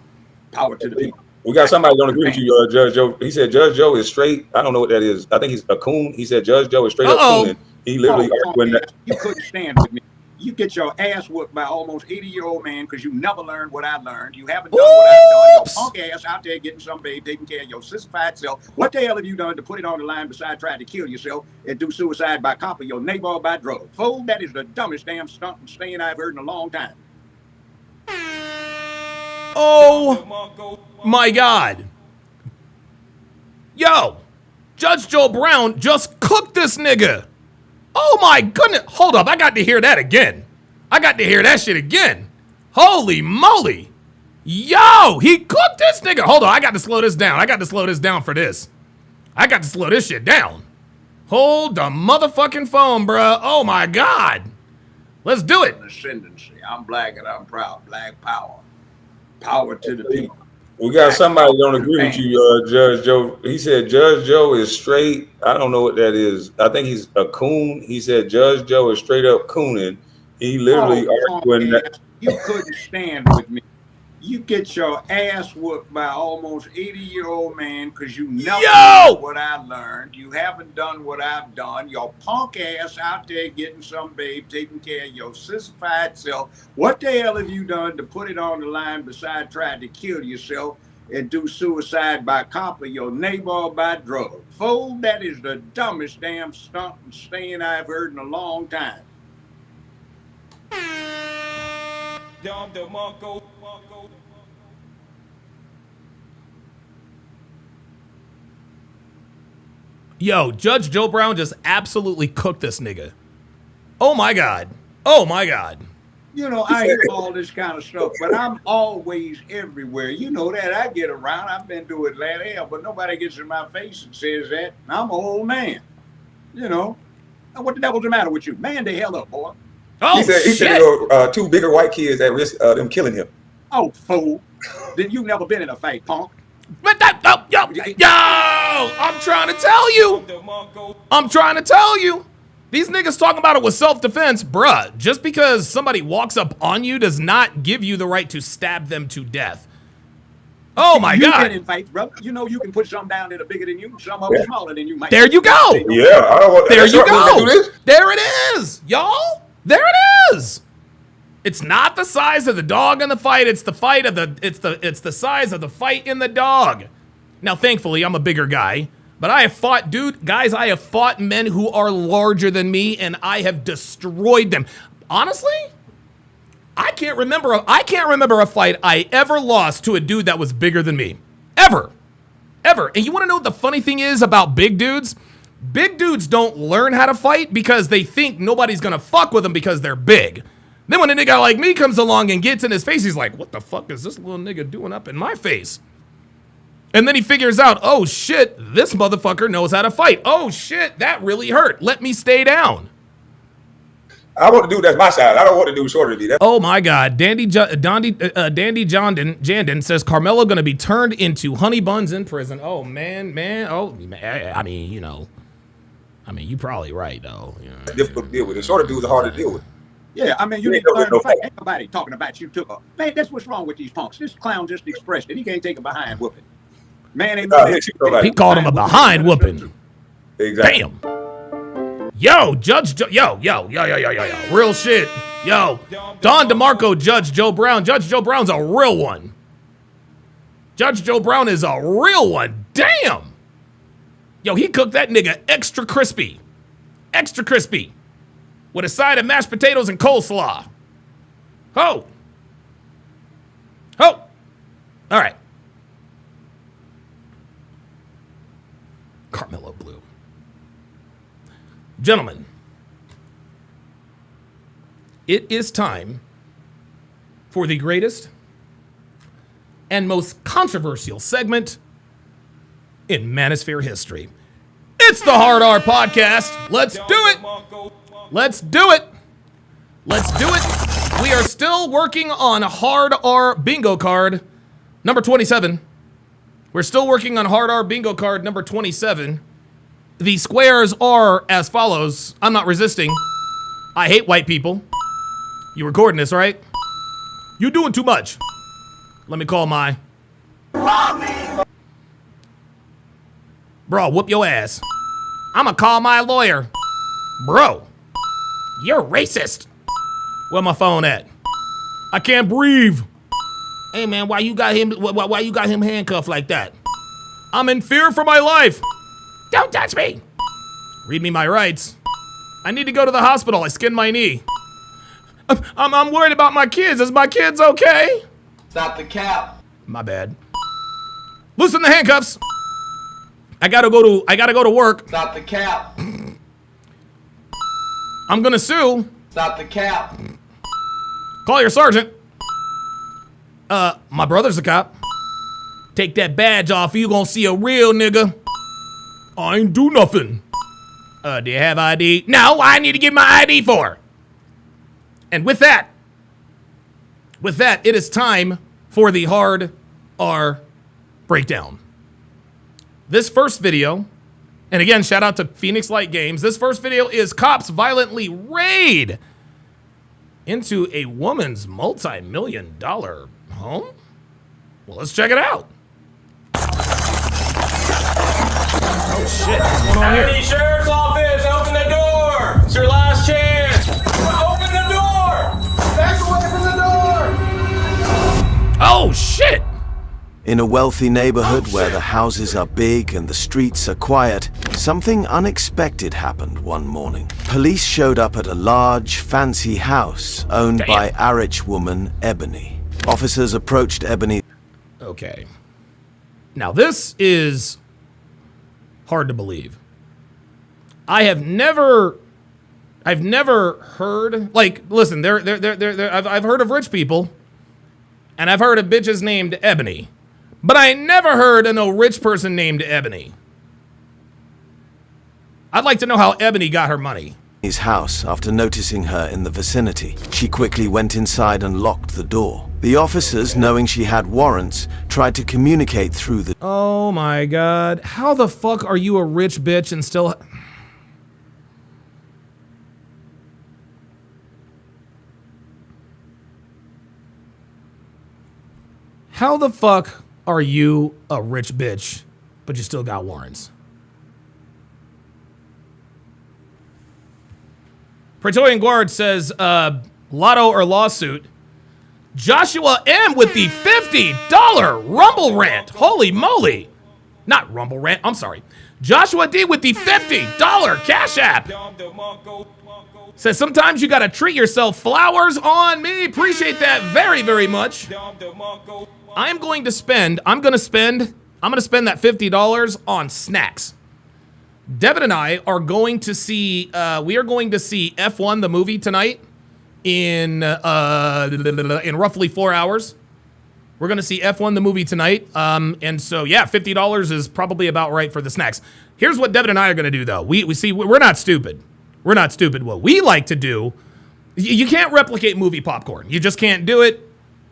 Power to the people. We got somebody that don't agree with you, Judge Joe. He said Judge Joe is straight. I don't know what that is. I think he's a coon. He said Judge Joe is straight up Uh-oh. cooning. He literally arguing that. You couldn't stand with me. You get your ass whooped by almost 80-year-old man because you never learned what I learned. You haven't done what I've done. Your punk ass out there getting some babe, taking care of your sissified self. What the hell have you done to put it on the line besides trying to kill yourself and do suicide by cop of your neighbor or by drug? Fool, that is the dumbest damn stunt and stain I've heard in a long time. Oh, my God. Yo, Judge Joe Brown just cooked this nigga. Oh, my goodness. Hold up. I got to hear that again. I got to hear that shit again. Holy moly. Yo, he cooked this nigga. Hold on. I got to slow this down. I got to slow this down for this. I got to slow this shit down. Hold the motherfucking phone, bruh. Oh, my God. Let's do it. Ascendancy. I'm black and I'm proud. Black power. Power to the people. We got somebody that don't agree with you, Judge Joe. He said Judge Joe is straight. I don't know what that is. I think he's a coon. He said Judge Joe is straight up cooning. He literally arguing that. You couldn't stand with me. You get your ass whooped by almost 80-year-old man because you never learned what I learned. You haven't done what I've done. Your punk ass out there getting some babe, taking care of your sissified self. What the hell have you done to put it on the line besides trying to kill yourself and do suicide by cop of your neighbor or by drug? Fool, that is the dumbest damn stunt and stain I've heard in a long time. Yo, Judge Joe Brown just absolutely cooked this nigga. Oh, my God. Oh, my God. You know, I hear all this kind of stuff, but I'm always everywhere. You know that. I get around. I've been to Atlanta, hell, but nobody gets in my face and says that. I'm an old man. You know, what the devil's the matter with you? Man, the hell up, boy. Oh, He said shit. there go two bigger white kids at risk of them killing him. Oh, fool. Then you've never been in a fight, punk. But that, oh, yo, I'm trying to tell you. I'm trying to tell you. These niggas talking about it with self-defense. Bruh, just because somebody walks up on you does not give you the right to stab them to death. Oh, my You've God. been in fights, bro. You know you can put some down that are bigger than you, some of them smaller than you. There you go. Yeah, I don't want. There you Sharpe gonna do go. this? There it is, y'all. There it is. It's not the size of the dog in the fight. It's the fight of the. It's the size of the fight in the dog. Now, thankfully, I'm a bigger guy, but I have fought, guys. I have fought men who are larger than me, and I have destroyed them. Honestly, I can't remember a fight I ever lost to a dude that was bigger than me, ever. And you want to know what the funny thing is about big dudes? Big dudes don't learn how to fight because they think nobody's gonna fuck with them because they're big. Then when a nigga like me comes along and gets in his face, he's like, what the fuck is this little nigga doing up in my face? And then he figures out, oh shit, this motherfucker knows how to fight. Oh shit, that really hurt. Let me stay down. I want to do that's my side. I don't want to do shorter than that. Oh my God, Dandy Jandon says Karmelo gonna be turned into honey buns in prison. Oh man. Oh, I mean, you probably right though. You know. It's difficult to deal with. The shorter dudes are hard to deal with. Yeah, I mean, you need to learn to fight. Ain't nobody talking about you took a man. That's what's wrong with these punks. This clown just expressed it. He can't take a behind whooping. Man, ain't no He called him a behind whooping. Exactly. Damn. Yo, Judge Joe. Yo. Real shit. Yo, Don DeMarco, Judge Joe Brown. Judge Joe Brown's a real one. Judge Joe Brown is a real one. Damn. Yo, he cooked that nigga extra crispy. Extra crispy. With a side of mashed potatoes and coleslaw. Ho. All right. Karmelo blue. Gentlemen, it is time for the greatest and most controversial segment in Manosphere history. It's the Hard R Podcast. Let's do it. Let's do it. Let's do it. We are still working on Hard R bingo card number 27. We're still working on Hard R bingo card number 27. The squares are as follows. I'm not resisting. I hate white people. You recording this, right? You doing too much. Let me call my... Bro, whoop your ass. I'ma call my lawyer. Bro, you're racist. Where my phone at? I can't breathe. Hey man, why you got him handcuffed like that? I'm in fear for my life. Don't touch me. Read me my rights. I need to go to the hospital. I skinned my knee. I'm worried about my kids. Is my kids okay? Stop the cap. My bad. Loosen the handcuffs. I gotta go to work. Stop the cap. I'm gonna sue. Stop the cap. Call your sergeant. My brother's a cop. Take that badge off, you gonna see a real nigga. I ain't do nothing. Do you have ID? No, I need to get my ID for. And with that, it is time for the Hard R breakdown. This first video, and again, shout out to Phoenix Light Games. This first video is cops violently raid into a woman's multi-million-dollar home. Well, let's check it out. Oh shit, what's going on here? Hey, Sheriff's Office, open the door. It's your last chance. Open the door. Back away from the door. Oh shit. In a wealthy neighborhood where the houses are big and the streets are quiet, something unexpected happened one morning. Police showed up at a large, fancy house owned by Irish woman Ebony. Officers approached Ebony. Okay. Now this is hard to believe. I've never heard, like, listen, I've heard of rich people, and I've heard of bitches named Ebony. But I never heard of no rich person named Ebony. I'd like to know how Ebony got her money. His house after noticing her in the vicinity. She quickly went inside and locked the door. The officers, knowing she had warrants, tried to communicate through the... Oh my god. How the fuck are you a rich bitch and still... How the fuck are you a rich bitch, but you still got warrants? Praetorian Guard says, lotto or lawsuit. Joshua M with the $50 Rumble Rant. Holy moly. Not Rumble Rant, I'm sorry. Joshua D with the $50 Cash App. Says, sometimes you gotta treat yourself. Flowers on me. Appreciate that very, very much. I'm gonna spend that $50 on snacks. Devin and I are going to see, we are going to see F1 the movie tonight in roughly 4 hours. We're gonna see F1 the movie tonight. And so yeah, $50 is probably about right for the snacks. Here's what Devin and I are gonna do though. We're not stupid. We're not stupid. What we like to do, you can't replicate movie popcorn. You just can't do it.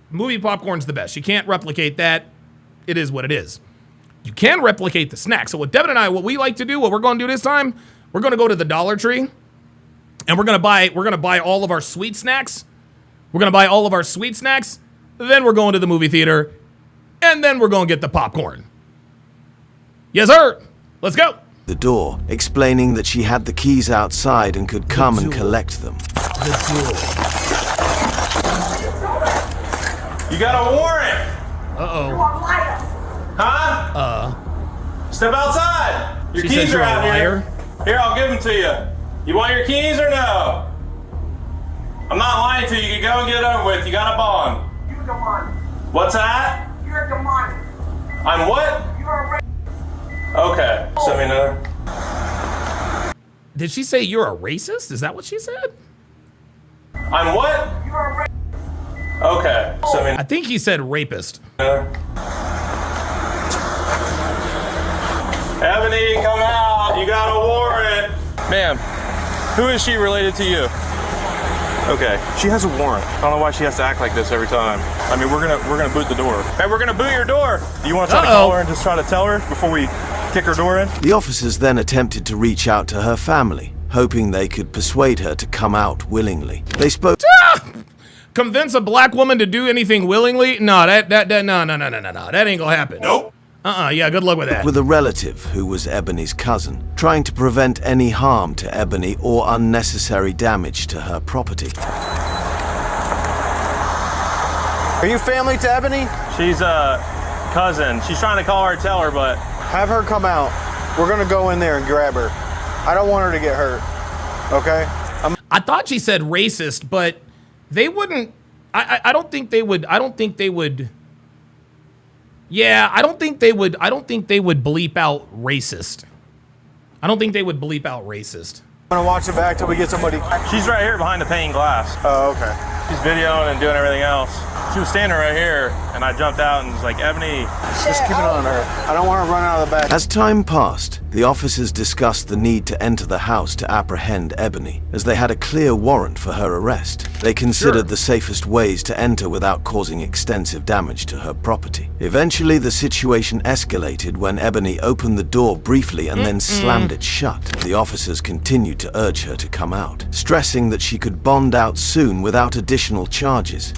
Movie popcorn's the best. You can't replicate that. It is what it is. You can replicate the snack. So what Devin and I, what we like to do, what we're going to do this time, we're going to go to the Dollar Tree, and we're going to buy all of our sweet snacks. We're going to buy all of our sweet snacks. Then we're going to the movie theater, and then we're going to get the popcorn. Yes, sir. Let's go. The door, explaining that she had the keys outside and could come and collect them. You got a warrant. Uh-oh. Huh? Step outside. Your keys are out here. Here, I'll give them to you. You want your keys or no? I'm not lying to you. You can go and get it over with. You got a bond. You're demonic. What's that? You're demonic. I'm what? You're a Okay. Send me another. Did she say you're a racist? Is that what she said? I'm what? Okay. So I think he said rapist. Ebony, come out. You got a warrant. Ma'am, who is she related to you? Okay, she has a warrant. I don't know why she has to act like this every time. I mean, we're gonna boot the door. Hey, we're gonna boot your door. Do you want to try to call her and just try to tell her before we kick her door in? The officers then attempted to reach out to her family, hoping they could persuade her to come out willingly. They spoke. Convince a black woman to do anything willingly? No, no. That ain't gonna happen. Nope. Yeah, good luck with that. With a relative who was Ebony's cousin, trying to prevent any harm to Ebony or unnecessary damage to her property. Are you family to Ebony? She's a cousin. She's trying to call her, tell her, but Have her come out. We're gonna go in there and grab her. I don't want her to get hurt. Okay? I thought she said racist, but they wouldn't. I don't think they would. Yeah, I don't think they would bleep out racist. I don't think they would bleep out racist. I'm gonna watch it back till we get somebody. she's right here behind the pane glass. Oh, okay. She's videoing and doing everything else. She was standing right here, and I jumped out and was like, Ebony. Just keep an eye on her. I don't want to run out of the back. As time passed, the officers discussed the need to enter the house to apprehend Ebony, as they had a clear warrant for her arrest. They considered the safest ways to enter without causing extensive damage to her property. Eventually, the situation escalated when Ebony opened the door briefly and then slammed it shut. The officers continued to urge her to come out, stressing that she could bond out soon without additional charges.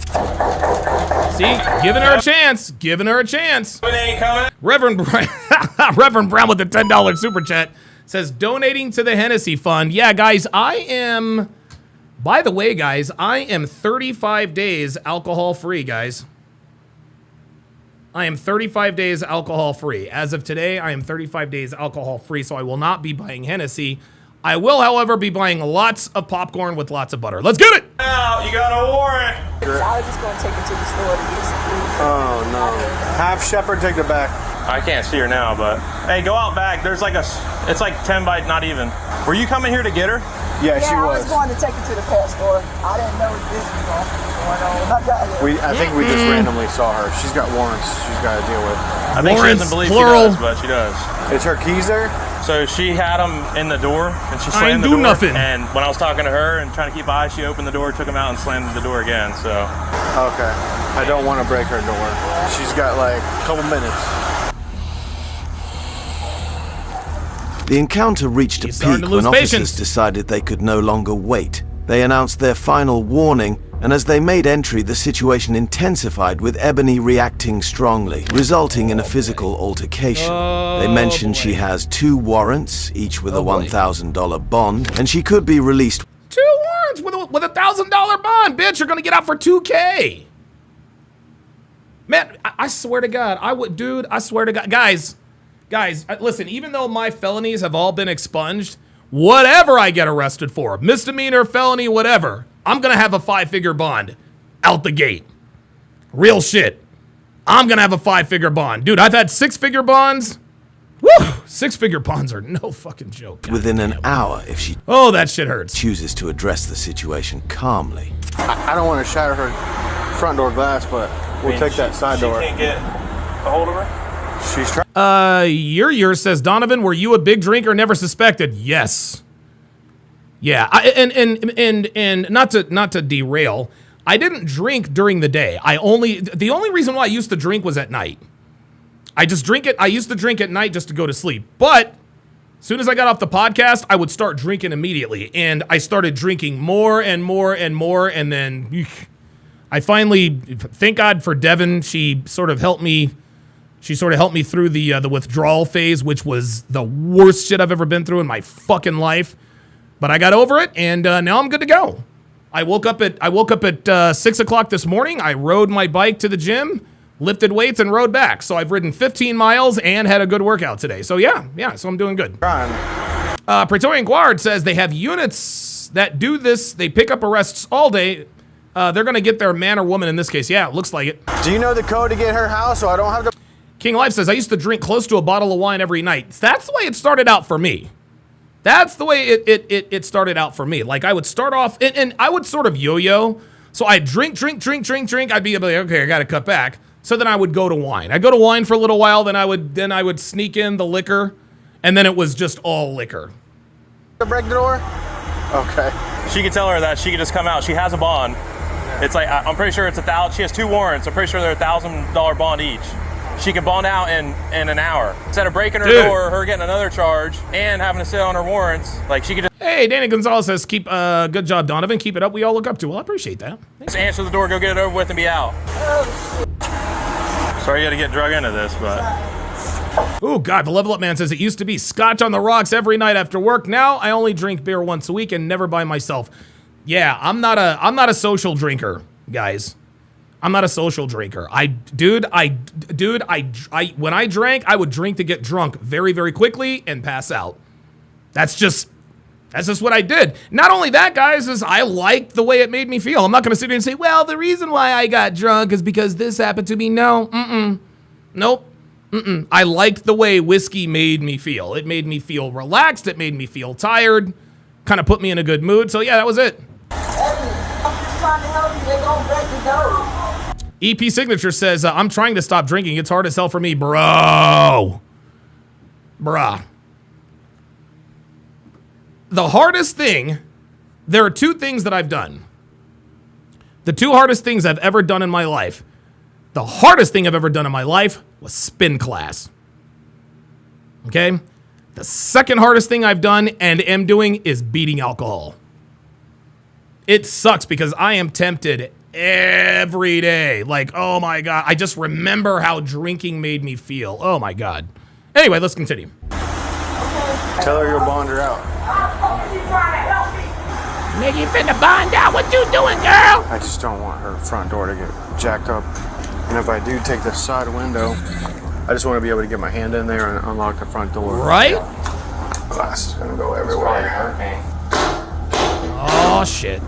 See, giving her a chance. Giving her a chance. Ebony ain't coming. Reverend Brown with the $10 super chat says donating to the Hennessy Fund. Yeah, guys, by the way, guys, I am 35 days alcohol free, guys. I am 35 days alcohol free. As of today, I am 35 days alcohol free, so I will not be buying Hennessy. I will, however, be buying lots of popcorn with lots of butter. Let's get it! Now, you got a warrant. I was just gonna take her to the store to get some food. Oh no. Have Shepard take her back. I can't see her now, but hey, go out back. There's like it's like 10 by not even. Were you coming here to get her? Yeah, she I was. was going to take her to the pet store. I didn't know this was going on. I got here. I think we just randomly saw her. She's got warrants she's got to deal with. I think she doesn't believe plural. she does, but she does. Is her keys there? So she had them in the door, and she I ain't slammed the do door. nothing. And when I was talking to her and trying to keep eyes, she opened the door, took them out, and slammed the door again. So Okay. I don't want to break her door. She's got like a couple minutes. The encounter reached a He's starting peak to lose when officers patience. decided they could no longer wait. They announced their final warning, and as they made entry, the situation intensified with Ebony reacting strongly, resulting in a physical altercation. They mentioned she has 2 warrants, each with a $1,000 bond, and she could be released. 2 warrants with a $1,000 bond, bitch. You're gonna get out for $2K. Man, I swear to God, I swear to God, guys, listen. Even though my felonies have all been expunged, whatever I get arrested for, misdemeanor, felony, whatever, I'm gonna have a 5-figure bond out the gate. Real shit. I'm gonna have a 5-figure bond, dude. I've had 6-figure bonds. Woo! 6-figure bonds are no fucking joke. Within an hour if she that shit hurts. chooses to address the situation calmly. I don't want to shatter her front door glass, but we'll take that side door. She can't get a hold of her. She's trying. Your says, Donovan, were you a big drinker? Never suspected. Yes. Yeah. And not to derail, I didn't drink during the day. The only reason why I used to drink was at night. I used to drink at night just to go to sleep. But as soon as I got off the podcast, I would start drinking immediately. And I started drinking more and more and more. And then I finally, thank God for Devin. She sort of helped me through the withdrawal phase, which was the worst shit I've ever been through in my fucking life. But I got over it, and now I'm good to go. I woke up at 6 o'clock this morning. I rode my bike to the gym, lifted weights, and rode back. So I've ridden 15 miles and had a good workout today. So yeah, so I'm doing good. Praetorian Guard says they have units that do this. They pick up arrests all day. They're gonna get their man or woman in this case. Yeah, it looks like it. Do you know the code to get her house so I don't have to? King Life says, I used to drink close to a bottle of wine every night. That's the way it started out for me. That's the way it started out for me. Like I would start off, and I would sort of yo-yo. So I'd drink. I'd be like, okay, I got to cut back. So then I would go to wine. I'd go to wine for a little while. Then I would sneak in the liquor, and then it was just all liquor. Break the door? Okay. She could tell her that she could just come out. She has a bond. It's like, I'm pretty sure it's $1,000. She has 2 warrants. I'm pretty sure they're $1,000 bond each. She can bond out in an hour. Instead of breaking her door, her getting another charge, and having to sit on her warrants, like she could just... Hey, Danny Gonzalez says, good job, Donovan. Keep it up. We all look up to. Well, I appreciate that. just answer the door, go get it over with, and be out. Sorry you had to get drug into this, but... Oh, God, the Level Up Man says, it used to be scotch on the rocks every night after work. Now I only drink beer once a week and never by myself. Yeah, I'm not a social drinker, guys. I'm not a social drinker. When I drank, I would drink to get drunk very, very quickly and pass out. That's just what I did. Not only that, guys, is I liked the way it made me feel. I'm not going to sit here and say, well, the reason why I got drunk is because this happened to me. No, nope. I liked the way whiskey made me feel. It made me feel relaxed. It made me feel tired. Kind of put me in a good mood. So yeah, that was it. EP Signature says, I'm trying to stop drinking. It's hard as hell for me, bro. Bruh. The hardest thing, there are 2 things that I've done. The 2 hardest things I've ever done in my life. The hardest thing I've ever done in my life was spin class. Okay? The second hardest thing I've done and am doing is beating alcohol. It sucks because I am tempted every day. Like, oh my God. I just remember how drinking made me feel. Oh my God. Anyway, let's continue. Tell her you'll bond her out. Nigga, you finna bond out. What you doing, girl? I just don't want her front door to get jacked up. And if I do take the side window, I just want to be able to get my hand in there and unlock the front door. Right? Glass is gonna go everywhere. Oh shit.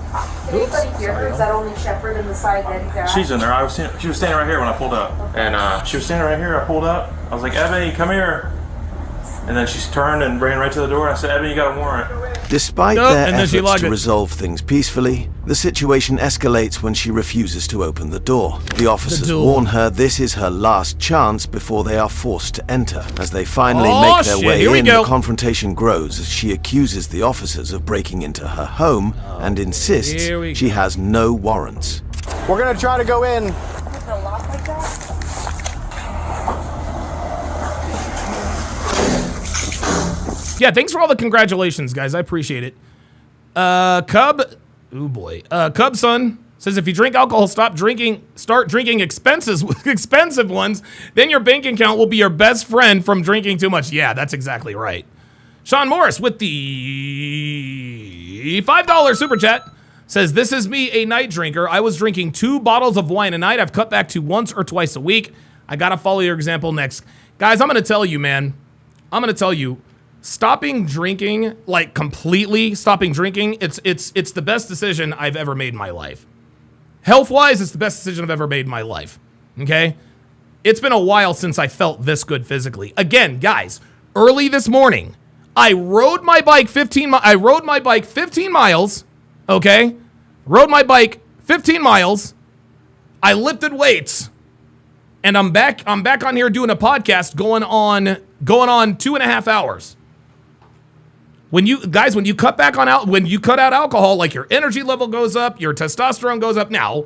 Anybody here is that only Shepherd in the side that he's at? She's in there. She was standing right here when I pulled up. And she was standing right here. I pulled up. I was like, Ebony, come here. And then she turned and ran right to the door. I said, Ebony, you got a warrant. Despite their efforts to resolve things peacefully, the situation escalates when she refuses to open the door. The officers warn her this is her last chance before they are forced to enter. As they finally make their way in, the confrontation grows as she accuses the officers of breaking into her home and insists she has no warrants. We're gonna try to go in. With a lock like that? Yeah, thanks for all the congratulations, guys. I appreciate it. Cub Son says, if you drink alcohol, start drinking expensive ones, then your bank account will be your best friend from drinking too much. Yeah, that's exactly right. Sean Morris with the $5 super chat says, this is me, a night drinker. I was drinking 2 bottles of wine a night. I've cut back to once or twice a week. I gotta follow your example next. Guys, I'm gonna tell you, man. Stopping drinking, like completely stopping drinking, it's the best decision I've ever made in my life. Health-wise, it's the best decision I've ever made in my life. Okay? It's been a while since I felt this good physically. Again, guys, early this morning, I rode my bike 15 miles, okay? Rode my bike 15 miles. I lifted weights. And I'm back on here doing a podcast going on 2.5 hours. When you cut out alcohol, like your energy level goes up, your testosterone goes up. Now,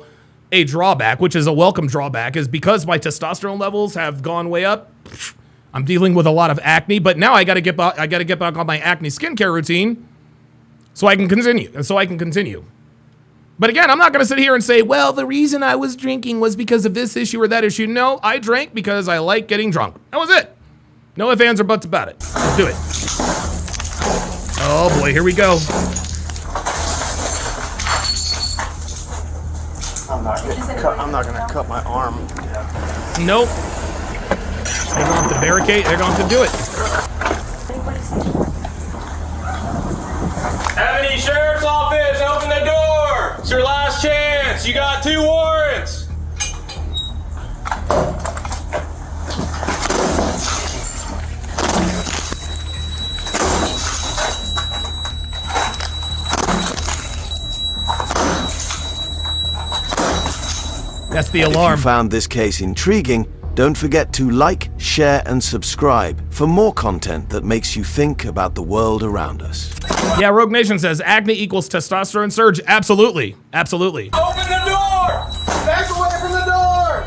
a drawback, which is a welcome drawback, is because my testosterone levels have gone way up. I'm dealing with a lot of acne, but now I got to get back on my acne skincare routine, so I can continue. But again, I'm not going to sit here and say, well, the reason I was drinking was because of this issue or that issue. No, I drank because I like getting drunk. That was it. No ifs, ands, or buts about it. Let's do it. Oh boy, here we go. I'm not gonna cut my arm. Nope. They're going to have to barricade. They're going to have to do it. Ebony Sheriff's Office, open the door. It's your last chance. You got 2 warrants. That's the If alarm. you found this case intriguing, don't forget to like, share, and subscribe for more content that makes you think about the world around us. Yeah, Rogue Nation says acne equals testosterone surge. Absolutely. Absolutely. Open the door! Back away from the door!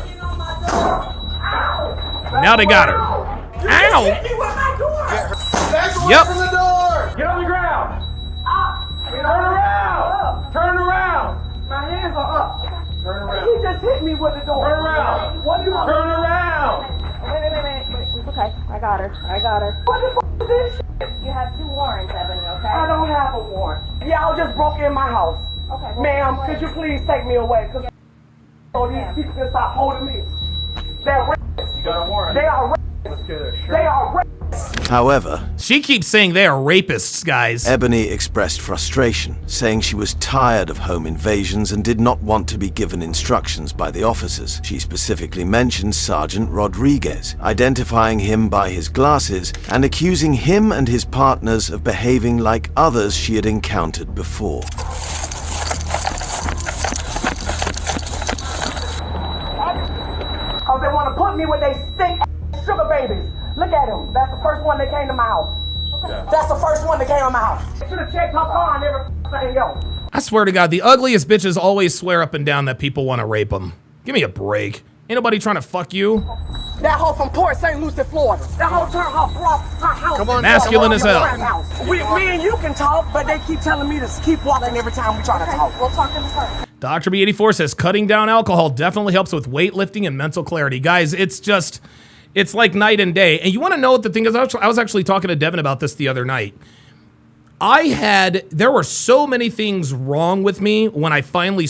Now they got her. Ow! Back away Yep. from the door! Get on the ground! Turn around! Turn around! My hands are up. Turn around. He just hit me with the door. Turn around! What do you want? Turn around! Wait. It's okay. I got her. What the f is this shit? You have 2 warrants, Ebony, okay? I don't have a warrant. Y'all just broke in my house. Okay. well, Ma'am, wait. could you please take me away? Because so these people can stop holding me. They're rapists. You got a warrant. They are rapists. Let's get a shirt. They are rapists. However, She keeps saying they are rapists, guys. Ebony expressed frustration, saying she was tired of home invasions and did not want to be given instructions by the officers. She specifically mentioned Sergeant Rodriguez, identifying him by his glasses and accusing him and his partners of behaving like others she had encountered before. Because they want to put me with they stink sugar babies. Look at them. That's the first one that came to my house. That's the first one that came to my house. Should have checked my car and everything else. I swear to God, the ugliest bitches always swear up and down that people want to rape them. Give me a break. Ain't nobody trying to fuck you. That hoe from Port St. Lucie, Florida. That hoe turned her house. Come on, Masculine as hell. Me and you can talk, but they keep telling me to keep walking every time we try to talk. We'll talk in the car. Dr. B84 says cutting down alcohol definitely helps with weightlifting and mental clarity. Guys, it's like night and day. And you want to know what the thing is? I was actually talking to Devin about this the other night. There were so many things wrong with me when I finally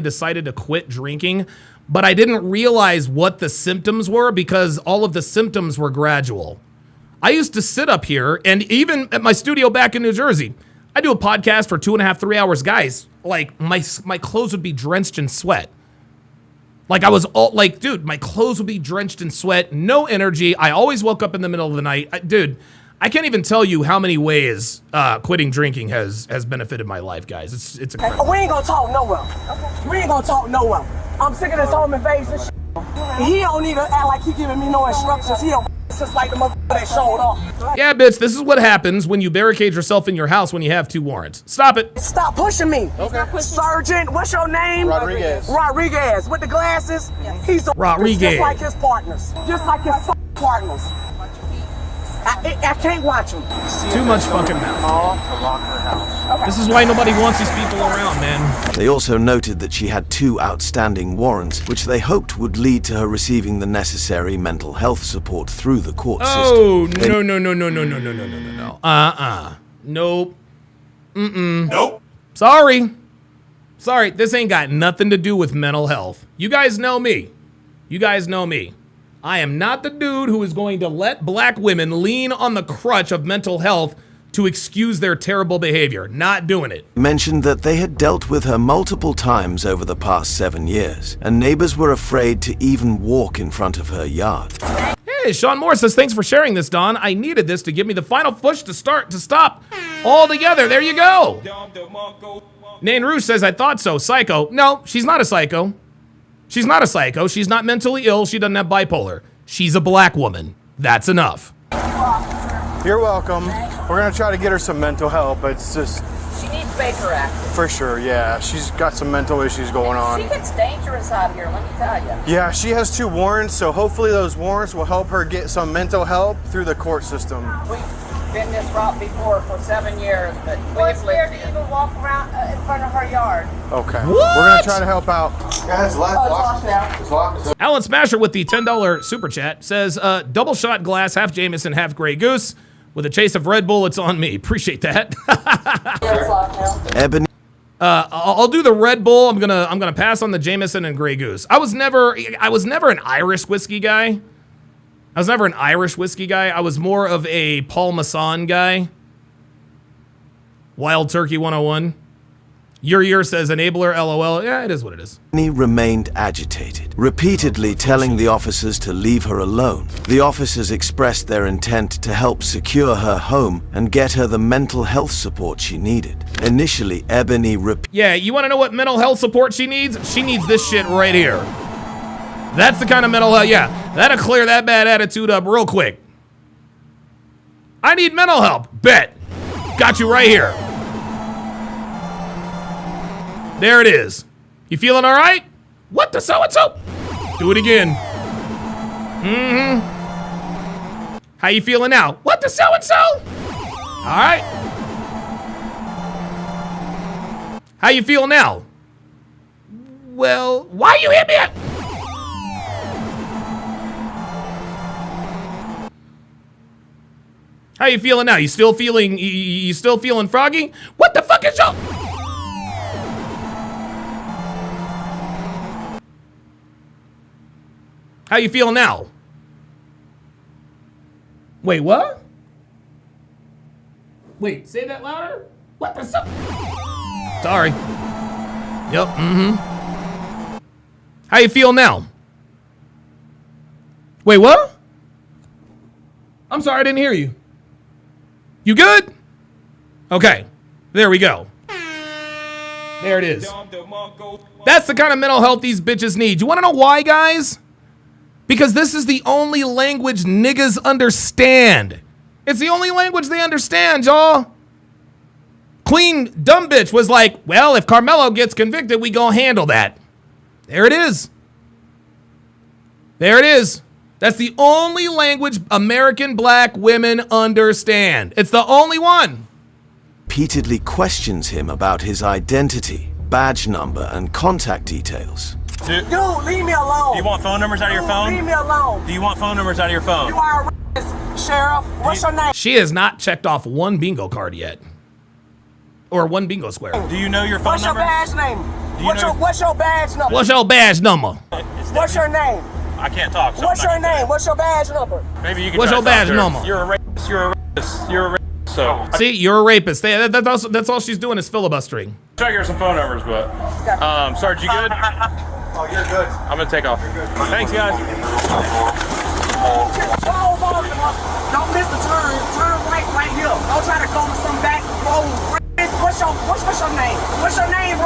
decided to quit drinking, but I didn't realize what the symptoms were because all of the symptoms were gradual. I used to sit up here, and even at my studio back in New Jersey, I do a podcast for 2.5, 3 hours. Guys, like my clothes would be drenched in sweat. Like I was all like, dude, my clothes would be drenched in sweat, no energy. I always woke up in the middle of the night. Dude, I can't even tell you how many ways quitting drinking has benefited my life, guys. It's incredible. We ain't gonna talk nowhere. We ain't gonna talk nowhere. I'm sick of this home invasion shit. He don't need to act like he giving me no instructions. He don't just like the motherfucker that showed up. Yeah, bitch, this is what happens when you barricade yourself in your house when you have 2 warrants. Stop it. Stop pushing me. Okay. Sergeant, what's your name? Rodriguez. Rodriguez, with the glasses. Yes. He's a Rodriguez. just like his partners. Just like his partners. I can't watch him. Too much fucking mouth. Call to lock her house. This is why nobody wants these people around, man. They also noted that she had 2 outstanding warrants, which they hoped would lead to her receiving the necessary mental health support through the court Oh, system. no. Nope. Nope. Sorry, this ain't got nothing to do with mental health. You guys know me. I am not the dude who is going to let black women lean on the crutch of mental health to excuse their terrible behavior. Not doing it. Mentioned that they had dealt with her multiple times over the past 7 years, and neighbors were afraid to even walk in front of her yard. Hey, Sean Moore says, thanks for sharing this, Don. I needed this to give me the final push to stop all together. There you go. Nain Rouge says, I thought so. Psycho. No, she's not a psycho. She's not a psycho. She's not mentally ill. She doesn't have bipolar. She's a black woman. That's enough. You're welcome. We're gonna try to get her some mental help. It's just She needs Baker Act. for sure, yeah. She's got some mental issues going on. She gets dangerous out here, let me tell you. Yeah, she has 2 warrants, so hopefully those warrants will help her get some mental help through the court system. We've been this route before for 7 years, but We're scared to even walk around in front of her yard. Okay. What? We're gonna try to help out. Guys, It's locked now. It's locked. Alan Smasher with the $10 super chat says, double shot glass, half Jameson, half Grey Goose. With a chase of Red Bull, it's on me. Appreciate that. It's locked now. Ebony I'll do the Red Bull. I'm gonna pass on the Jameson and Grey Goose. I was never an Irish whiskey guy. I was more of a Paul Masson guy. Wild Turkey 101. Your says enabler, LOL. Yeah, it is what it is. Ebony remained agitated, repeatedly telling the officers to leave her alone. The officers expressed their intent to help secure her home and get her the mental health support she needed. Initially, Ebony Yeah, you want to know what mental health support she needs? She needs this shit right here. That's the kind of mental health, yeah. That'll clear that bad attitude up real quick. I need mental help. Bet. Got you right here. There it is. You feeling all right? What the so-and-so? Do it again. Mm-hmm. How you feeling now? What the so-and-so? All right. How you feel now? Well, why you hit me? How you feeling now? You still feeling froggy? What the fuck is your... How you feeling now? Wait, what? Wait, say that louder? What the Sorry. Yep, mm-hmm. How you feel now? Wait, what? I'm sorry, I didn't hear you. You good? Okay, there we go. There it is. That's the kind of mental health these bitches need. You wanna know why, guys? Because this is the only language niggas understand. It's the only language they understand, y'all. Queen dumb bitch was like, well, if Karmelo gets convicted, we gonna handle that. There it is. There it is. That's the only language American black women understand. It's the only one. repeatedly questions him about his identity, badge number, and contact details. Dude, leave me alone. Do you want phone numbers out of your phone? Leave me alone. Do you want phone numbers out of your phone? You are a racist, Sheriff. What's your name? She has not checked off one bingo card yet. Or one bingo square. Do you know your phone number? What's your badge name? What's your badge number? What's your badge number? What's your name? I can't talk. What's your name? What's your badge number? Maybe you can. What's your badge number? You're a rapist. You're a rapist. You're a rapist. So. See, you're a rapist. That's all she's doing is filibustering. Try to get her some phone numbers, but Sarge, you good? Oh, you're good. I'm gonna take off. Thanks, guys. Don't miss the turn. Turn right here. Don't try to go to some back road. What's your name? What's your name?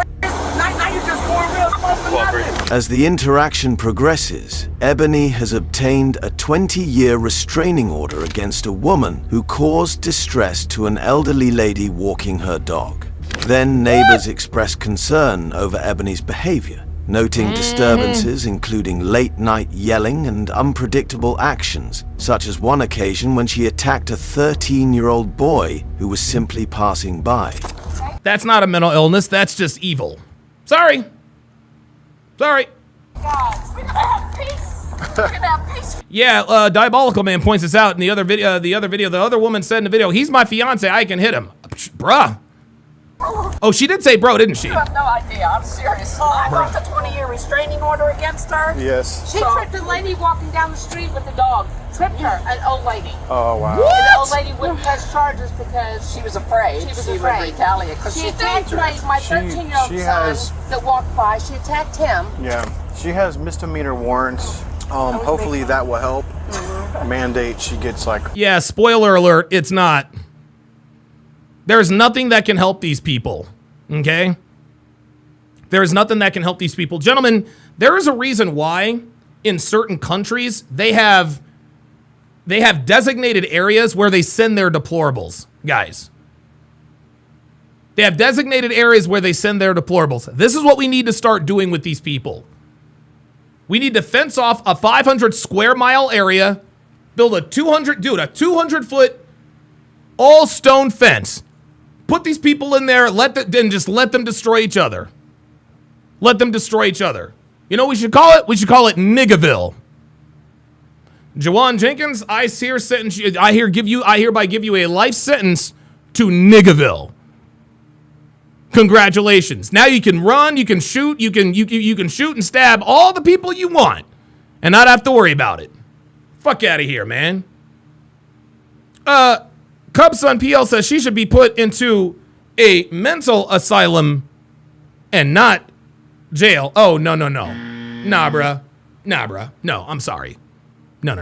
Now you just going real close to nothing. As the interaction progresses, Ebony has obtained a 20-year restraining order against a woman who caused distress to an elderly lady walking her dog. Then neighbors express concern over Ebony's behavior, noting disturbances including late-night yelling and unpredictable actions, such as one occasion when she attacked a 13-year-old boy who was simply passing by. That's not a mental illness, that's just evil. Sorry. Sorry. God, we're gonna have peace. We're gonna have peace. Yeah, Diabolical Man points this out in the other video. The other woman said in the video, he's my fiance, I can hit him. Bruh. Oh, she did say bro, didn't she? You have no idea. I'm serious. I wrote the 20-year restraining order against her. Yes. She tripped a lady walking down the street with the dog. Tripped her, an old lady. Oh, wow. And the old lady wouldn't press charges because She was afraid. She was She afraid. would retaliate because she she attacked dangerous. my 13-year-old she son has- that walked by. She attacked him. Yeah. She has misdemeanor warrants. Hopefully that will help. Mandate she gets like. Yeah, spoiler alert, it's not. There's nothing that can help these people, okay? There is nothing that can help these people. Gentlemen, there is a reason why in certain countries they have designated areas where they send their deplorables, guys. They have designated areas where they send their deplorables. This is what we need to start doing with these people. We need to fence off a 500 square mile area, build a 200-foot all stone fence. Put these people in there, and just let them destroy each other. Let them destroy each other. You know what we should call it? We should call it Niggaville. Jawan Jenkins, I hereby give you a life sentence to Niggaville. Congratulations. Now you can run, you can shoot, you can shoot and stab all the people you want and not have to worry about it. Fuck out of here, man. Cubson PL says she should be put into a mental asylum and not jail. Oh, no. Nah, bruh. No, I'm sorry. No.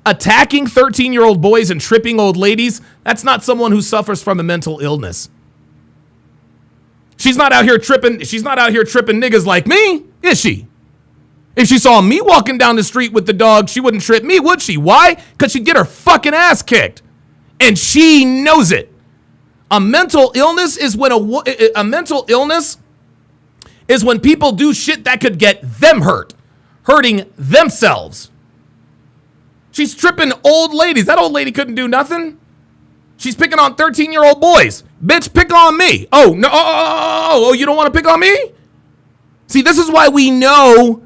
Attacking 13-year-old boys and tripping old ladies, that's not someone who suffers from a mental illness. She's not out here tripping niggas like me, is she? If she saw me walking down the street with the dog, she wouldn't trip me, would she? Why? Because she'd get her fucking ass kicked. And she knows it. A mental illness is when people do shit that could get them hurting themselves. She's tripping old ladies. That old lady couldn't do nothing. She's picking on 13-year-old boys. Bitch, pick on me. Oh, no. Oh, you don't want to pick on me? See, this is why we know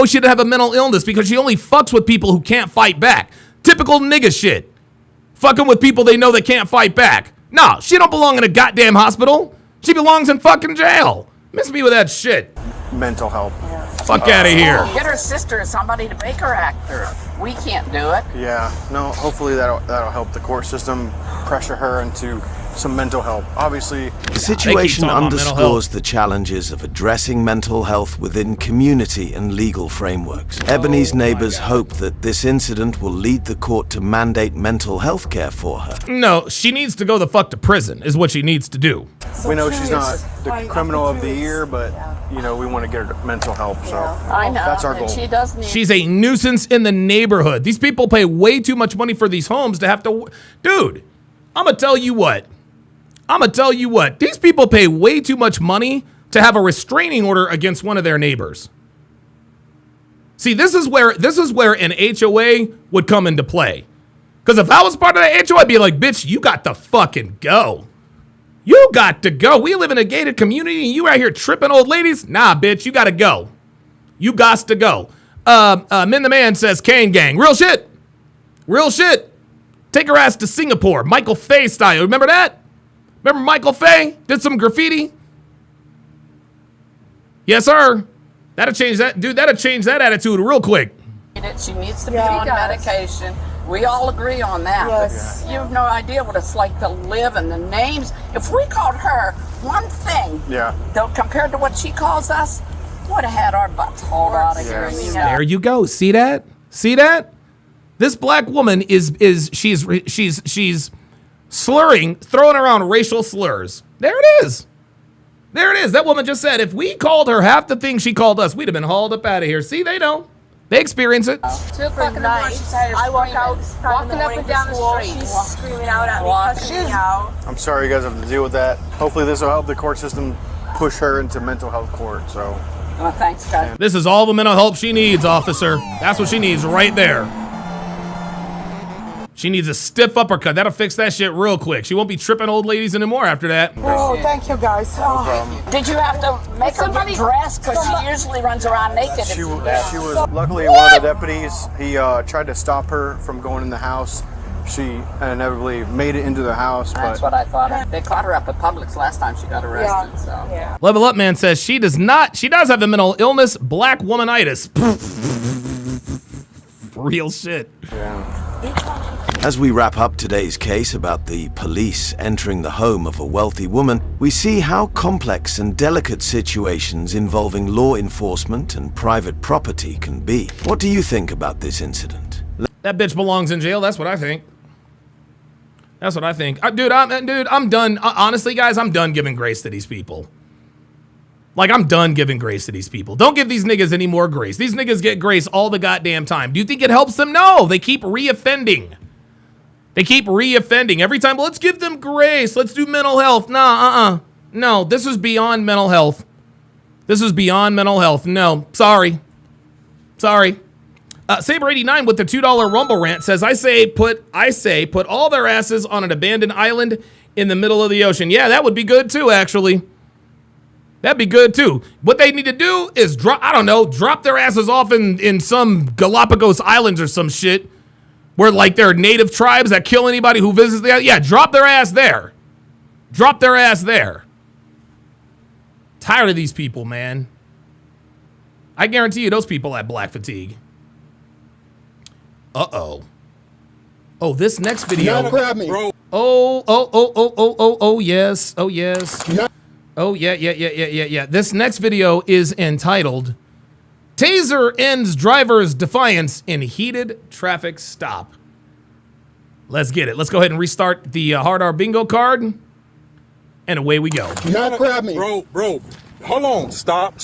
she didn't have a mental illness, because she only fucks with people who can't fight back. Typical nigga shit. Fucking with people they know that can't fight back. No, she don't belong in a goddamn hospital. She belongs in fucking jail. Miss me with that shit. Mental help. Fuck out of here. Get her sister or somebody to make her actor. We can't do it. Yeah, no, hopefully that'll help the court system pressure her into some mental help. Obviously, the situation underscores the challenges of addressing mental health within community and legal frameworks. Ebony's neighbors hope that this incident will lead the court to mandate mental health care for her. No, she needs to go the fuck to prison, is what she needs to do. We know she's not the criminal of the year, but, you know, we want to get her mental help, so I know. that's our goal. She does need. She's a nuisance in the neighborhood. These people pay way too much money for these homes to have to... Dude, I'm going to tell you what. These people pay way too much money to have a restraining order against one of their neighbors. See, this is where an HOA would come into play. Because if I was part of the HOA, I'd be like, bitch, you got to fucking go. You got to go. We live in a gated community and you out here tripping old ladies? Nah, bitch, you got to go. You gots to go. Min the Man says, Kane gang. Real shit. Take her ass to Singapore. Michael Fay style. Remember that? Remember Michael Fay? Did some graffiti? Yes, sir. That'll change that. Dude, that'll change that attitude real quick. She needs to be on medication. We all agree on that. Yes. But you have no idea what it's like to live and the names. If we called her one thing, though, compared to what she calls us, would have had our butts hauled out of here. You know? There you go. See that? This black woman she's slurring, throwing around racial slurs. There it is. That woman just said if we called her half the things she called us, we'd have been hauled up out of here. See, they know. They experience it. 2 o'clock in the morning, I walk out, walking up and down the street. She's screaming out at me, cussing me out. I'm sorry you guys have to deal with that. Hopefully this will help the court system push her into mental health court, so. Well, thanks, guys. This is all the mental help she needs, officer. That's what she needs right there. She needs a stiff uppercut. That'll fix that shit real quick. She won't be tripping old ladies anymore after that. Oh, thank you guys. Did you have to make her get dressed? Because she usually runs around naked. She was luckily one of the deputies. He tried to stop her from going in the house. She inevitably made it into the house. That's what I thought. They caught her up at Publix last time she got arrested. Yeah. So. Level Up Man says she does have a mental illness, black womanitis. Real shit. Yeah. As we wrap up today's case about the police entering the home of a wealthy woman, we see how complex and delicate situations involving law enforcement and private property can be. What do you think about this incident? That bitch belongs in jail. That's what I think. Dude, I'm done. Honestly, guys, I'm done giving grace to these people. Like, I'm done giving grace to these people. Don't give these niggas any more grace. These niggas get grace all the goddamn time. Do you think it helps them? No, they keep reoffending. Every time, let's give them grace. Let's do mental health. Nah, No, this is beyond mental health. No, sorry. Saber89 with the $2 Rumble rant says, I say put all their asses on an abandoned island in the middle of the ocean. Yeah, that would be good too, actually. That'd be good too. What they need to do is drop their asses off in some Galapagos Islands or some shit where like there are native tribes that kill anybody who visits the island. Yeah, drop their ass there. Tired of these people, man. I guarantee you those people have black fatigue. Uh-oh. Oh, this next video. Grab me. Bro. Oh, yes. Oh, yes. Oh, yeah. This next video is entitled Taser Ends Driver's Defiance in Heated Traffic Stop. Let's get it. Let's go ahead and restart the Hard R bingo card. And away we go. Not grab me. Bro. Hold on. Stop.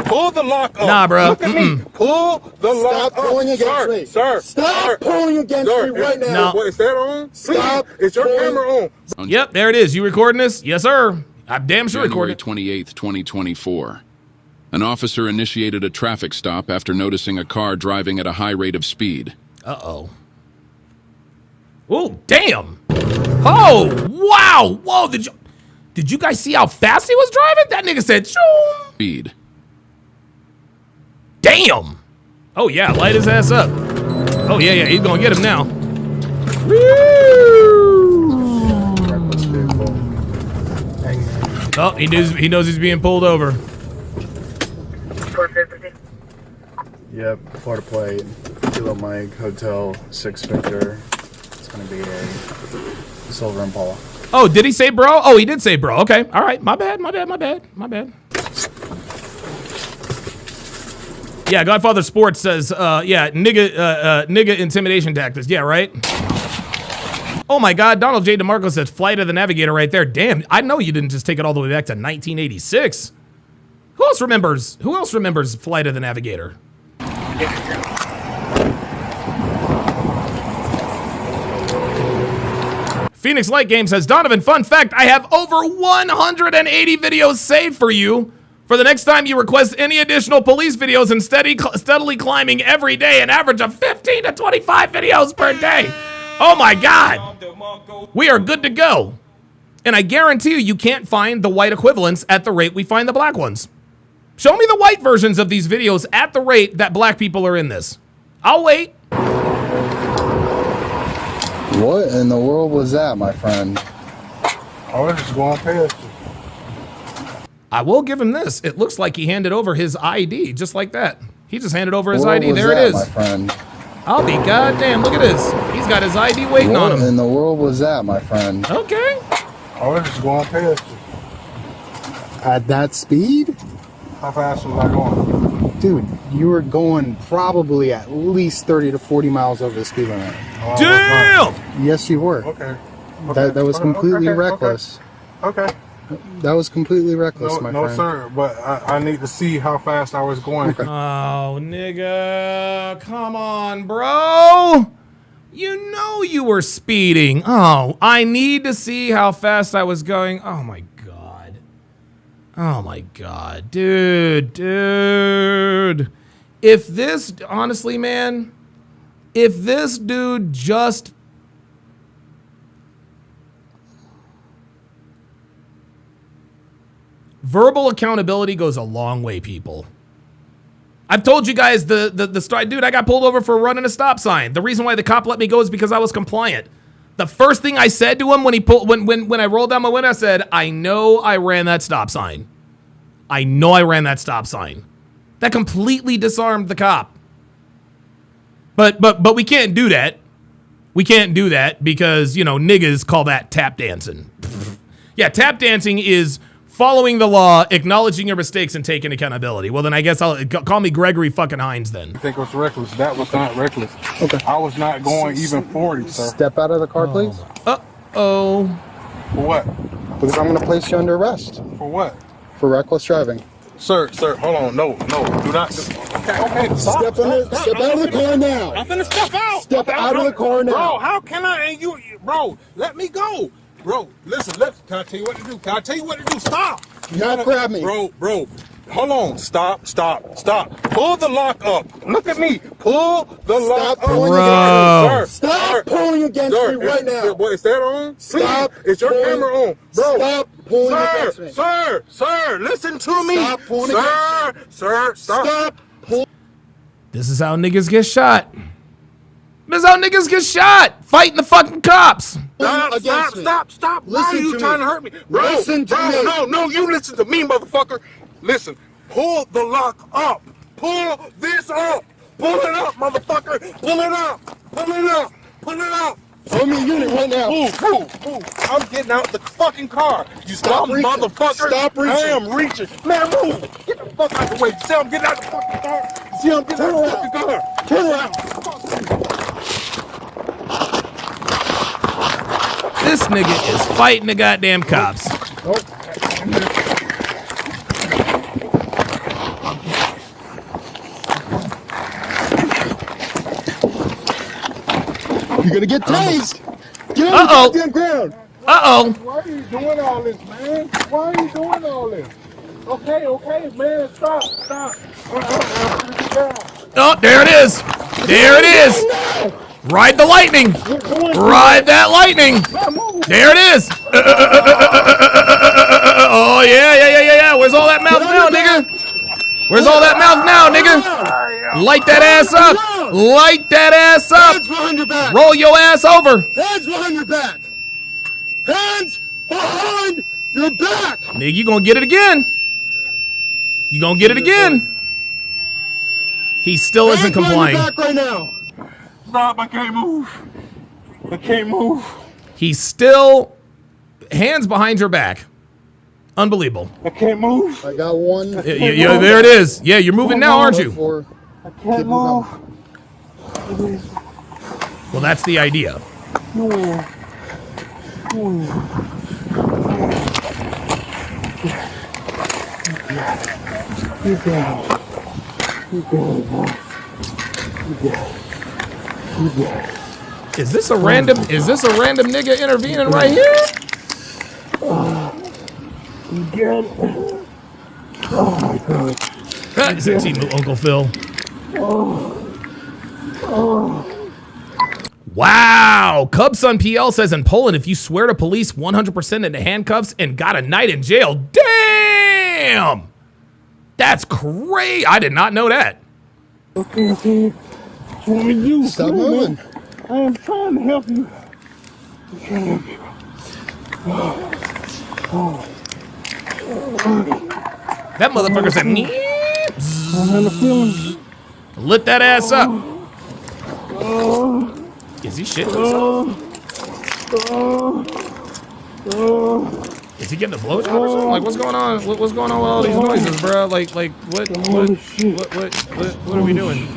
Pull the lock up. Nah, bro. Look at me. Pull the lock up. Stop pulling against me. Sir. Stop pulling against me right now. What, is that on? Stop. Is your camera on? Yep, there it is. You recording this? Yes, sir. I'm damn sure recording it. January 28th, 2024. An officer initiated a traffic stop after noticing a car driving at a high rate of speed. Uh-oh. Oh, damn. Oh, wow. Whoa, did you guys see how fast he was driving? That nigga said, shoo. Speed. Damn. Oh, yeah, light his ass up. Oh, yeah, he's gonna get him now. Woo! Oh, he knows he's being pulled over. Yep, Florida plate, Kilo Mike, Hotel 6 Victor. It's gonna be a silver Impala. Oh, did he say bro? Oh, he did say bro. Okay, all right. My bad. Yeah, Godfather Sports says, yeah, nigga intimidation tactics. Yeah, right. Oh my God, Donald J. DeMarco says Flight of the Navigator right there. Damn, I know you didn't just take it all the way back to 1986. Who else remembers Flight of the Navigator? Phoenix Light Game says, Donovan, fun fact, I have over 180 videos saved for you for the next time you request any additional police videos and steadily climbing every day, an average of 15 to 25 videos per day. Oh my God. We are good to go. And I guarantee you can't find the white equivalents at the rate we find the black ones. Show me the white versions of these videos at the rate that black people are in this. I'll wait. What in the world was that, my friend? I was just going past you. I will give him this. It looks like he handed over his ID, just like that. He just handed over his ID. There it is. My friend? I'll be goddamn. Look at this. He's got his ID waiting on him. What in the world was that, my friend? Okay. I was just going past you. At that speed? How fast was I going? Dude, you were going probably at least 30 to 40 miles over the speed limit. Damn! Yes, you were. Okay. That was completely reckless. Okay. That was completely reckless, my friend. No, sir, but I need to see how fast I was going. Okay. Oh, nigga. Come on, bro. You know you were speeding. Oh, I need to see how fast I was going. Oh, my God. Oh, my God. Dude. If this, honestly, man, if this dude just... Verbal accountability goes a long way, people. I've told you guys the story. Dude, I got pulled over for running a stop sign. The reason why the cop let me go is because I was compliant. The first thing I said to him when I rolled down my window, I said, I know I ran that stop sign. I know I ran that stop sign. That completely disarmed the cop. But we can't do that. We can't do that because, you know, niggas call that tap dancing. Yeah, tap dancing is following the law, acknowledging your mistakes, and taking accountability. Well, then I guess I'll call me Gregory fucking Hines then. I think it was reckless. That was not reckless. Okay. I was not going even 40, sir. Step out of the car, please. Uh-oh. For what? Because I'm going to place you under arrest. For what? For reckless driving. Sir, hold on. No, do not. Okay, stop. Step out of the car now. I'm finna step out. Step out of the car now. Bro, how can I? And you, bro, let me go. Bro, listen, can I tell you what to do? Stop. Not grab me. Bro, hold on. Stop. Pull the lock up. Look at me. Pull the lock up. Bro. Stop pulling against me right now. What, is that on? Stop. Is your camera on? Bro. Stop pulling against me. Sir, listen to me. Stop pulling against me. Sir, stop. This is how niggas get shot. This is how niggas get shot. Fighting the fucking cops. Stop. Why are you trying to hurt me? Bro, listen to me. No, you listen to me, motherfucker. Listen, pull the lock up. Pull this up. Pull it up, motherfucker. Pull it up. Pull it out. Throw me a unit right now. Move. I'm getting out the fucking car. You Stop reaching. motherfucker. Stop reaching. I am reaching. Man, move. Get the fuck out the way. See, I'm getting out the fucking car. See, I'm getting out the fucking car. Turn around. This nigga is fighting the goddamn cops. You're gonna get tased. Get on the goddamn ground. Uh-oh. Why are you doing all this, man? Why are you doing all this? Okay, man. Stop. Oh, there it is. There it is. Ride the lightning. Ride that lightning. There it is. Oh, yeah. Where's all that mouth now, nigga? Where's all that mouth now, nigga? Light that ass up. Light that ass up. Hands behind your back. Roll your ass over. Hands behind your back. Hands behind your back. Nigga, you gonna get it again. You gonna get it again. He still isn't complying. Hands behind your back right now. Stop, I can't move. He's still hands behind your back. Unbelievable. I can't move. I got one. Yeah, there it is. Yeah, you're moving now, aren't you? I can't move. Well, that's the idea. Is this a random nigga intervening right here? Oh my God. Team Uncle Phil. Wow. Cubson PL says in Poland, if you swear to police 100% into handcuffs and got a night in jail, damn. That's crazy. I did not know that. Okay. What do you do? Stop moving. I am trying to help you. That motherfucker said, lit that ass up. Is he shitting himself? Is he getting a blowjob or something? Like, what's going on? What's going on with all these noises, bro? Like, what are we doing?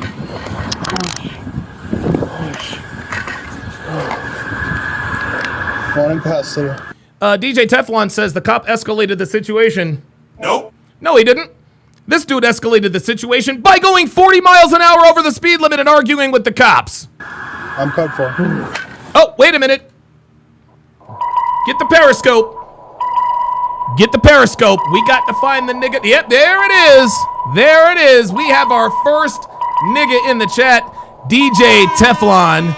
Morning past there. DJ Teflon says the cop escalated the situation. Nope. No, he didn't. This dude escalated the situation by going 40 miles an hour over the speed limit and arguing with the cops. I'm cut for. Oh, wait a minute. Get the periscope. Get the periscope. We got to find the nigga. Yep, there it is. There it is. We have our first nigga in the chat. DJ Teflon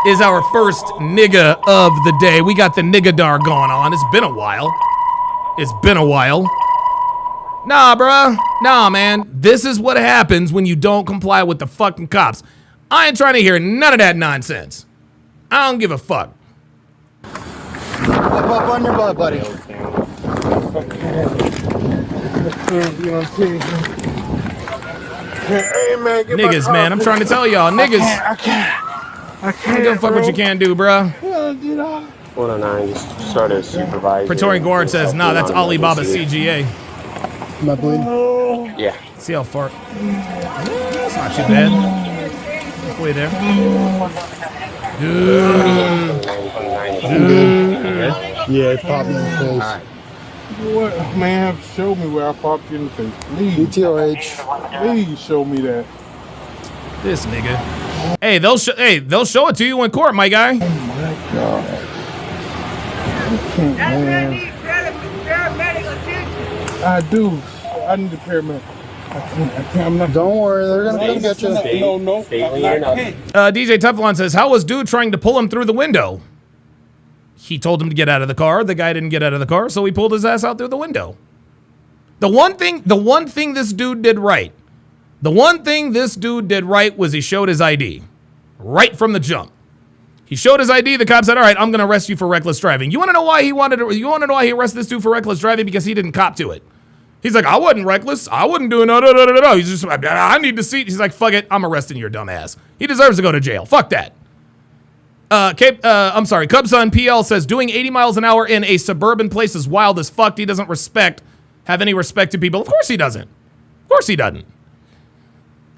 is our first nigga of the day. We got the niggadar going on. It's been a while. Nah, bruh. Nah, man. This is what happens when you don't comply with the fucking cops. I ain't trying to hear none of that nonsense. I don't give a fuck. Flip up on your butt, buddy. You know what I'm saying? Hey, man, get Niggas, my man. I'm trying to tell y'all. Niggas. I can't. I don't give a fuck what you can do, bruh. 109 just started supervising. Praetorian Guard says, nah, that's Alibaba CGA. Am I bleeding? Yeah. See how far. It's not too bad. Halfway there. Yeah, it popped me in the face. What? Man, show me where I popped you in the face. Please. DTOH. Please show me that. This nigga. Hey, they'll show it to you in court, my guy. Oh my God. I can't, man. I do. I need a paramedic. I can't. I'm not. Don't worry, they're gonna come get you. No. DJ Teflon says, how was dude trying to pull him through the window? He told him to get out of the car. The guy didn't get out of the car, so he pulled his ass out through the window. The one thing this dude did right. Was he showed his ID. Right from the jump. He showed his ID. The cop said, all right, I'm going to arrest you for reckless driving. You want to know why he arrested this dude for reckless driving? Because he didn't cop to it. He's like, I wasn't reckless. I wasn't doing no. He's just, I need to see. He's like, fuck it. I'm arresting your dumb ass. He deserves to go to jail. Fuck that. I'm sorry. Cubson PL says doing 80 miles an hour in a suburban place is wild as fuck. He doesn't have any respect to people. Of course he doesn't. Of course he doesn't.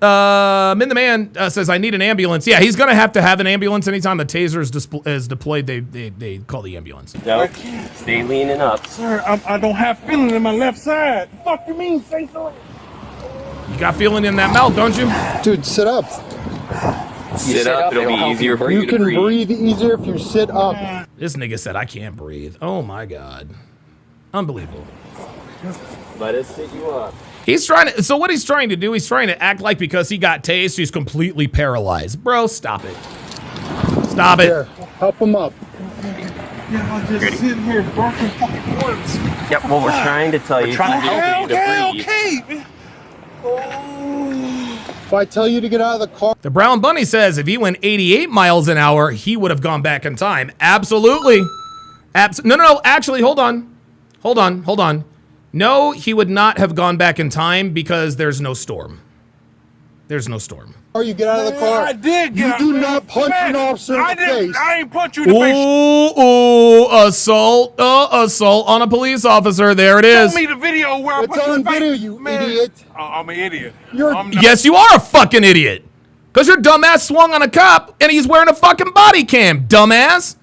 Min the Man says I need an ambulance. Yeah, he's gonna have to have an ambulance anytime the taser is deployed. They call the ambulance. No, stay leaning up. Sir, I don't have feeling in my left side. Fuck you mean, say so? You got feeling in that mouth, don't you? Dude, sit up. Sit up, it'll be easier for you to breathe. You can breathe easier if you sit up. This nigga said I can't breathe. Oh my god, unbelievable. Let us sit you up. He's trying to. So what he's trying to do? He's trying to act like because he got tased, he's completely paralyzed. Bro, stop it. Stop it. Here, help him up. I'll just sit here barking fucking words. Yep, well, we're trying to tell you. Okay. If I tell you to get out of the car. The Brown Bunny says if he went 88 miles an hour, he would have gone back in time. Absolutely. No. Actually, hold on. No, he would not have gone back in time because there's no storm. There's no storm. Or you get out of the car. I did get You do not punch an officer in the face. I ain't punch you in the face. Assault on a police officer. There it is. Show me the video where I It's punch you on in the face. video, you Man, idiot. I'm an idiot. Yes, you are a fucking idiot. Because your dumbass swung on a cop and he's wearing a fucking body cam, dumbass.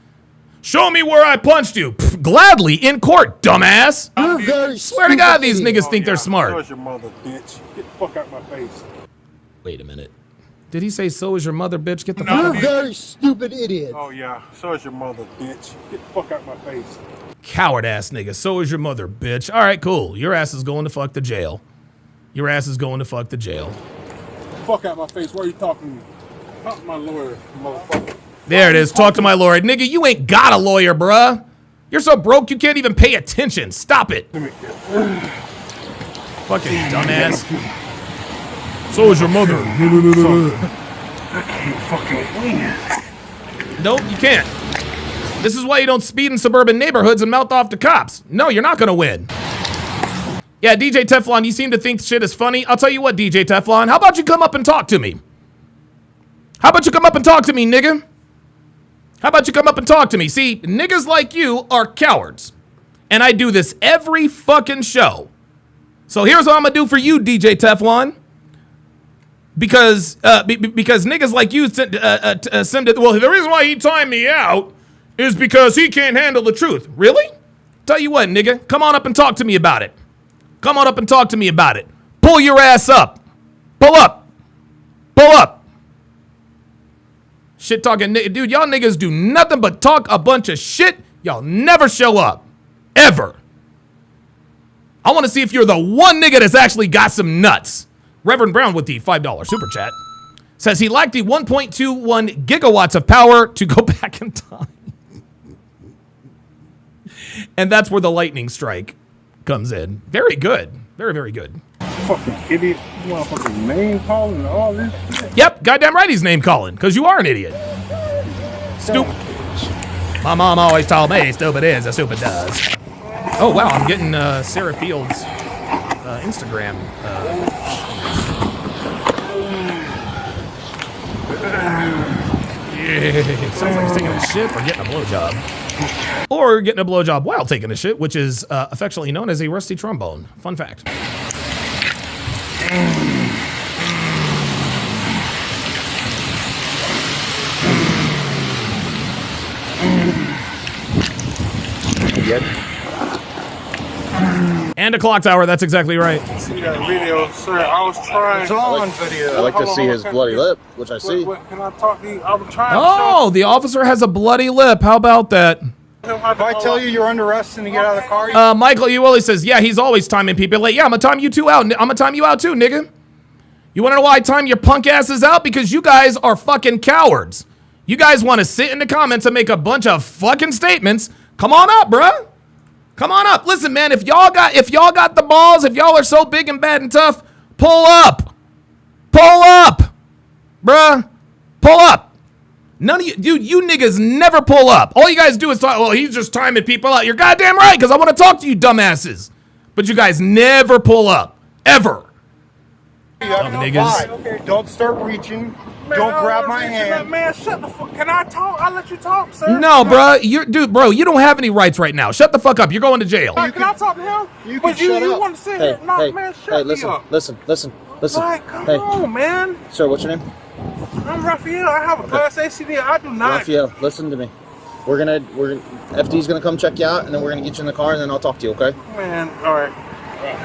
Show me where I punched you. Pff, gladly, in court, dumbass. You're very Swear to God, these stupid. niggas think they're smart. So is your mother, bitch. Get the fuck out of my face. Wait a minute. Did he say so is your mother, bitch? Get the You're fuck a very stupid idiot. Oh, yeah. So is your mother, bitch. Get the fuck out of my face. Coward ass nigga. So is your mother, bitch. All right, cool. Your ass is going to fuck the jail. Your ass is going to fuck the jail. Fuck out my face. Why are you talking to me? Talk to my lawyer, motherfucker. There it is. Talk to my lawyer. Nigga, you ain't got a lawyer, bruh. You're so broke you can't even pay attention. Stop it. Fucking dumbass. So is your mother. I can't fucking win. Nope, you can't. This is why you don't speed in suburban neighborhoods and mouth off to cops. No, you're not gonna win. Yeah, DJ Teflon, you seem to think shit is funny. I'll tell you what, DJ Teflon. How about you come up and talk to me? How about you come up and talk to me, nigga? How about you come up and talk to me? See, niggas like you are cowards. And I do this every fucking show. So here's what I'm gonna do for you, DJ Teflon. Because niggas like you send well, the reason why he timed me out is because he can't handle the truth. Really? Tell you what, nigga, come on up and talk to me about it. Come on up and talk to me about it. Pull your ass up. Pull up. Pull up. Shit talking, dude, y'all niggas do nothing but talk a bunch of shit. Y'all never show up. Ever. I want to see if you're the one nigga that's actually got some nuts. Reverend Brown with the $5 super chat says he lacked the 1.21 gigawatts of power to go back in time. And that's where the lightning strike comes in. Very good. Very, very good. Fucking idiot. You want fucking name calling and all this shit? Yep, goddamn right he's name calling, because you are an idiot. Stupid. My mom always told me stupid is as stupid does. Oh, wow, I'm getting Sarah Fields' Instagram. Yeah, sounds like he's taking a shit or getting a blowjob. Or getting a blowjob while taking a shit, which is affectionately known as a rusty trombone. Fun fact. Yep. And a clock tower, that's exactly right. See that video, sir? I was trying. It's on video. I like to see his bloody lip, which I see. Can I talk to you? I was trying Oh, the officer has a bloody lip. How about that? If I tell you you're under arrest and you get out of the car, Michael Uwillie says, yeah, he's always timing people late. Yeah, I'm gonna time you two out. I'm gonna time you out too, nigga. You wanna know why I time your punk asses out? Because you guys are fucking cowards. You guys wanna sit in the comments and make a bunch of fucking statements. Come on up, bruh. Come on up. Listen, man, if y'all got the balls, if y'all are so big and bad and tough, pull up. Pull up. Bruh. Pull up. None of you, dude, you niggas never pull up. All you guys do is talk, well, he's just timing people out. You're goddamn right, because I want to talk to you dumbasses. But you guys never pull up. Ever. niggas. Don't start reaching. Don't grab my hand. Man, shut the fuck. Can I talk? I'll let you talk, sir. No, bro. You don't have any rights right now. Shut the fuck up. You're going to jail. Can I talk to him? You can shut up. Want to sit here? No, man, shut me up. Listen. Like, come on, man. Sir, what's your name? I'm Raphael. I have a Class A CDL. I do not. Raphael, listen to me. FD's gonna come check you out, and then we're gonna get you in the car, and then I'll talk to you, okay? Man, all right.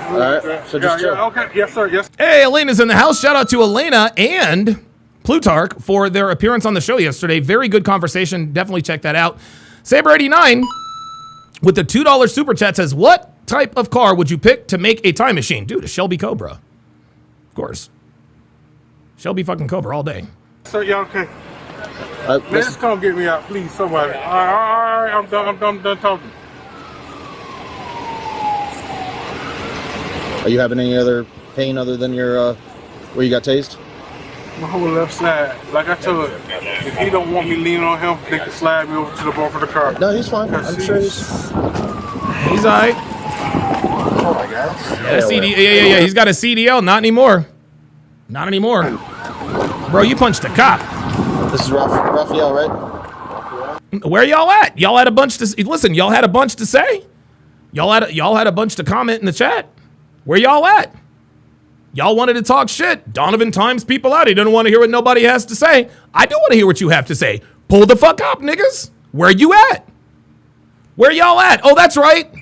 All right, so just chill. Okay, yes, sir, yes. Hey, Elena's in the house. Shout out to Elena and Plutarch for their appearance on the show yesterday. Very good conversation. Definitely check that out. Saber89 with the $2 super chat says, what type of car would you pick to make a time machine? Dude, a Shelby Cobra. Of course. Shelby fucking Cobra all day. Sir, yeah, okay. Man, just come get me out, please, somebody. All right, I'm done talking. Are you having any other pain other than your, where you got tased? My whole left side. Like I told him, if he don't want me leaning on him, they can slide me over to the bumper of the car. No, he's fine. I'm sure he's all right. Oh my God. Yeah, he's got a CDL. Not anymore. Not anymore. Bro, you punched a cop. This is Raphael, right? Where y'all at? Y'all had a bunch to listen. Y'all had a bunch to say. Y'all had a bunch to comment in the chat. Where y'all at? Y'all wanted to talk shit. Donovan times people out. He didn't want to hear what nobody has to say. I do want to hear what you have to say. Pull the fuck up, niggas. Where you at? Where y'all at? Oh, that's right.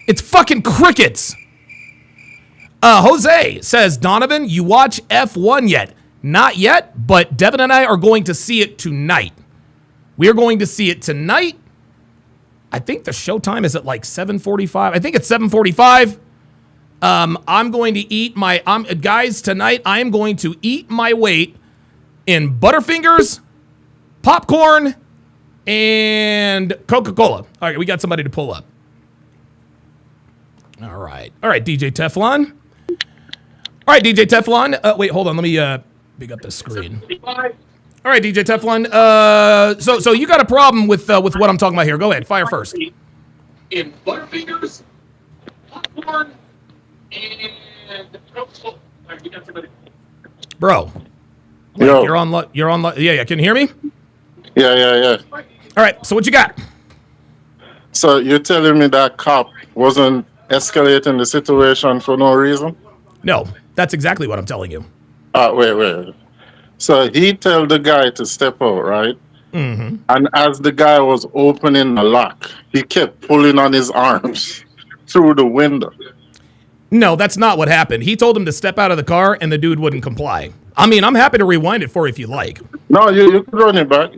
It's fucking crickets. Jose says, Donovan, you watch F1 yet? Not yet, but Devin and I are going to see it tonight. We are going to see it tonight. I think the showtime is at like 7:45. I think it's 7:45. I'm going to eat my guys tonight. I am going to eat my weight in Butterfingers, popcorn, and Coca-Cola. All right, we got somebody to pull up. All right, DJ Teflon. All right, DJ Teflon. Wait, hold on. Let me big up the screen. All right, DJ Teflon. So you got a problem with what I'm talking about here? Go ahead, fire first. In Butterfingers, popcorn, and Coca-Cola. Bro, Yo. you're on. Yeah. Can you hear me? Yeah. All right. So what you got? So you're telling me that cop wasn't escalating the situation for no reason? No, that's exactly what I'm telling you. Wait. So he told the guy to step out, right? Mm-hmm. And as the guy was opening the lock, he kept pulling on his arms through the window. No, that's not what happened. He told him to step out of the car, and the dude wouldn't comply. I mean, I'm happy to rewind it for you if you like. No, you could run it back.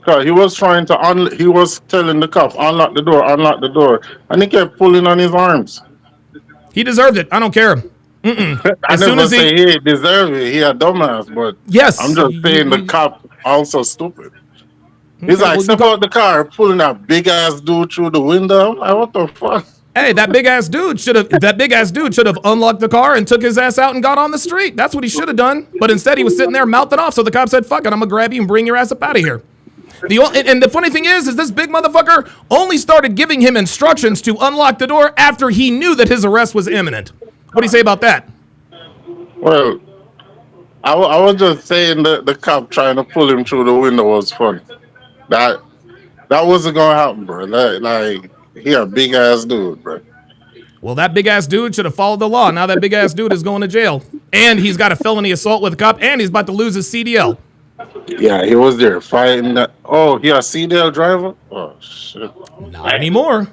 Cause he was trying to he was telling the cop, unlock the door, and he kept pulling on his arms. He deserved it. I don't care. I never say he deserved it. He a dumbass, but yes, I'm just saying the cop also stupid. He's like, step out the car, pulling that big ass dude through the window. I'm like, what the fuck? Hey, that big ass dude should have unlocked the car and took his ass out and got on the street. That's what he should have done. But instead, he was sitting there mouthing off. So the cop said, "Fuck it, I'm gonna grab you and bring your ass up out of here." And the funny thing is this big motherfucker only started giving him instructions to unlock the door after he knew that his arrest was imminent. What do you say about that? Well, I was just saying that the cop trying to pull him through the window was funny. That wasn't gonna happen, bro. Like he a big ass dude, bro. Well, that big ass dude should have followed the law. Now that big ass dude is going to jail, and he's got a felony assault with a cop, and he's about to lose his CDL. Yeah, he was there fighting that. Oh, he a CDL driver? Oh shit. Not anymore.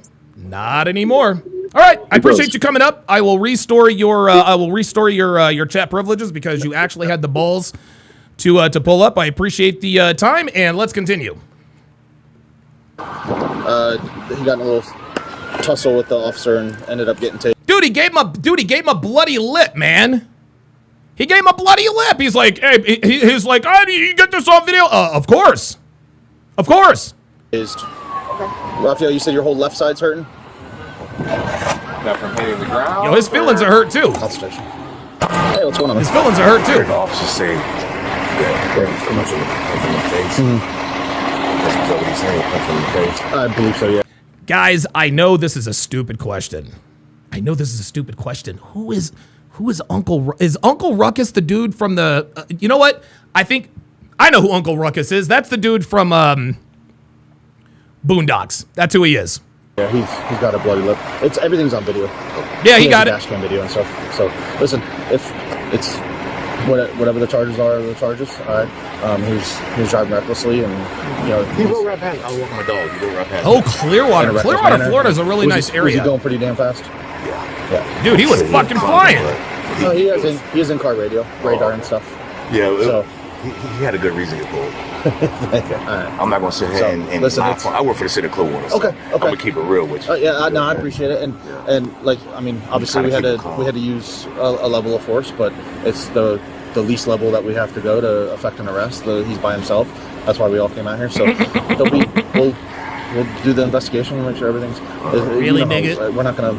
All right, I appreciate you coming up. I will restore your chat privileges because you actually had the balls to pull up. I appreciate the time, and let's continue. He got in a little tussle with the officer and ended up getting taken. Dude, he gave him a bloody lip, man. He gave him a bloody lip. He's like, hey, he's like, oh, did you get this on video? Of course. Raphael, you said your whole left side's hurting? That from hitting the ground? Yo, his feelings are hurt too. Hey, what's going on? His feelings are hurt too. The officer say that pretty much in the face. That's what he's saying, punch in the face. I believe so, yeah. Who is Is Uncle Ruckus the dude from the? You know what? I think I know who Uncle Ruckus is. That's the dude from Boondocks. That's who he is. Yeah, he's got a bloody lip. Everything's on video. Yeah, he got it. Dash cam video and stuff. So listen, if it's whatever the charges are, the charges. All right. He's driving recklessly, and he rode right past. I was walking my dog. He rode right past. Oh, Clearwater, Florida is a really nice area. Was he going pretty damn fast? Yeah. Dude, he was fucking flying. He is in car radar and stuff. Yeah. So he had a good reason to pull. Okay. I'm not gonna sit here and listen. I work for the city of Clearwater. So Okay. I'm gonna keep it real with you. I appreciate it, and like I mean, obviously we had to use a level of force, but it's the least level that we have to go to effect an arrest. He's by himself. That's why we all came out here. So we'll do the investigation and make sure everything's really dig it. We're not gonna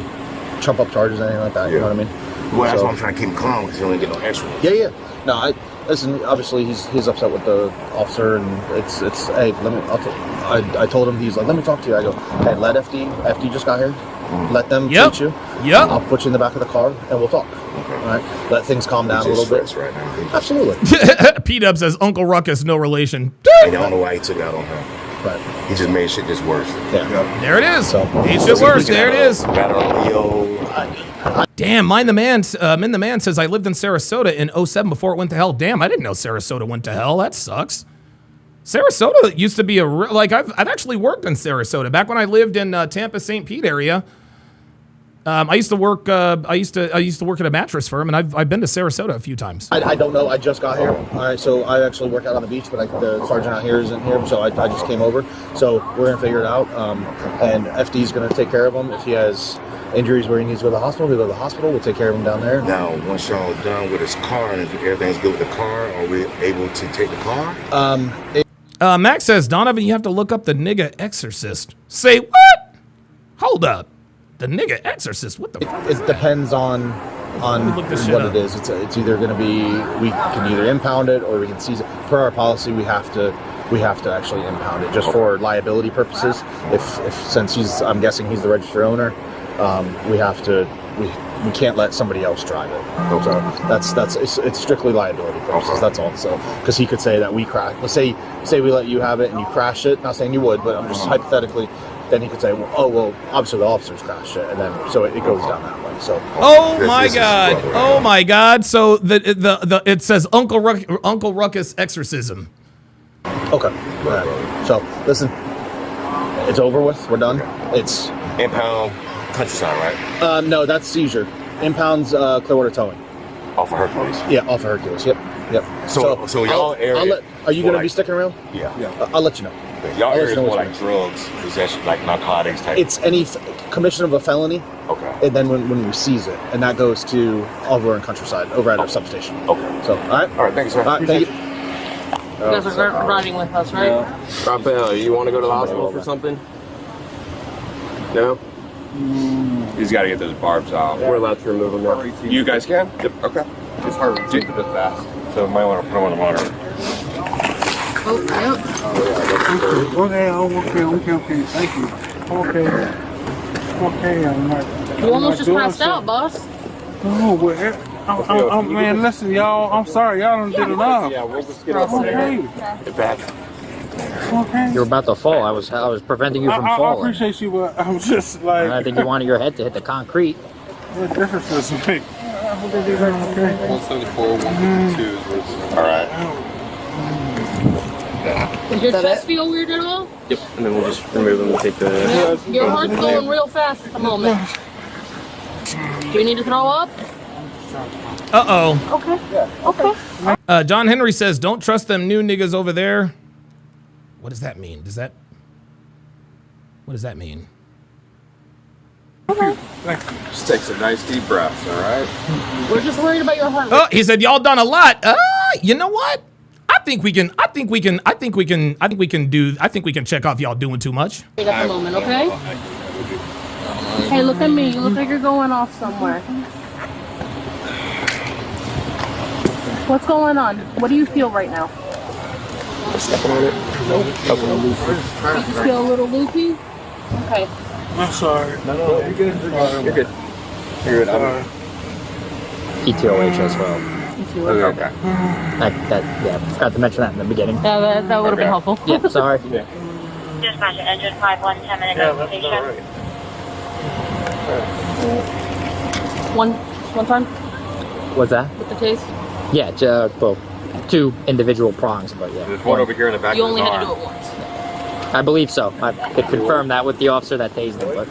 trump up charges or anything like that. You know what I mean? Well, that's why I'm trying to keep him calm because he don't get no extra. Yeah. No, listen. Obviously, he's upset with the officer, and it's. Hey, I told him, he's like, let me talk to you. I go, hey, let FD just got here. Let them treat you. Yep. I'll put you in the back of the car and we'll talk. Okay. All right. Let things calm down a little bit. Right now. Absolutely. P-Dub says Uncle Ruckus, no relation. I don't know why he took out on her. Right. He just made shit just worse. Yeah. There it is. Made shit worse. There it is. Damn, Mind the Man says, I lived in Sarasota in 07 before it went to hell. Damn, I didn't know Sarasota went to hell. That sucks. Sarasota used to be I've actually worked in Sarasota. Back when I lived in Tampa, St. Pete area. I used to work at a mattress firm, and I've been to Sarasota a few times. I don't know. I just got here. All right, so I actually work out on the beach, but the sergeant out here isn't here, so I just came over. So we're gonna figure it out, and FD's gonna take care of him. If he has injuries where he needs to go to the hospital, he'll go to the hospital. We'll take care of him down there. Now, once y'all done with his car and if everything's good with the car, are we able to take the car? Max says, Donovan, you have to look up the nigga exorcist. Say what? Hold up. The nigga exorcist? What the fuck? It depends on what it is. It's either going to be, we can either impound it or we can seize it. Per our policy, we have to actually impound it just for liability purposes. If since I'm guessing he's the registered owner, we can't let somebody else drive it. So it's strictly liability purposes. That's all. So because he could say that we crashed. Let's say we let you have it and you crash it. Not saying you would, but I'm just hypothetically. Then he could say, well, obviously the officers crashed it, and then so it goes down that way. So. Oh my God! So it says Uncle Ruckus exorcism. Okay. Right. So listen, it's over with. We're done. It's impound countryside, right? No, that's seizure. Impound's Clearwater towing. Off of Hercules. Yeah, off of Hercules. Yep. So y'all area. Are you gonna be sticking around? Yeah. I'll let you know. Y'all area is more like drugs, possession, like narcotics type. It's any commission of a felony. Okay. And then when we seize it, and that goes to over in Countryside, over at our substation. Okay. So, all right. All right, thanks, sir. All right, thank you. You guys are riding with us, right? Raphael, you want to go to the hospital for something? No? He's got to get those barbs out. We're allowed to remove them now. You guys can? Yep. Okay. It's hard to do it fast, so might want to put him on the monitor. Oh, yep. Okay. Thank you. Okay, I'm not. You almost just passed out, boss. Oh, well, man, listen, y'all. I'm sorry, y'all done did enough. Yeah, we'll just get okay. Get back. Okay. You were about to fall. I was preventing you from falling. I appreciate you, but I'm just like. I think you wanted your head to hit the concrete. What difference does it make? Okay. 174, 152 is all right. Does your chest feel weird at all? Yep, and then we'll just remove them and take the... Yeah. Your heart's going real fast at the moment. Do you need to throw up? Uh-oh. Okay. John Henry says, don't trust them new niggas over there. What does that mean? What does that mean? Okay. Just take some nice deep breaths, all right? We're just worried about your heart. Oh, he said, y'all done a lot. You know what? I think we can check off y'all doing too much. Wait at the moment, okay? Hey, look at me. You look like you're going off somewhere. What's going on? What do you feel right now? Stepping on it. Nope. You just feel a little loopy? Okay. I'm sorry. No, you're good. You're good. You're good. ETOH as well. Okay. Yeah, forgot to mention that in the beginning. Yeah, that would have been helpful. Yeah, sorry. Dispatch engine 5-1, 10-minute notification. One time What's that? with the tase. Yeah, well, 2 individual prongs, but yeah. There's one over here in the back You of his only had to arm. do it once. I believe so. I could confirm that with the officer that tased him, but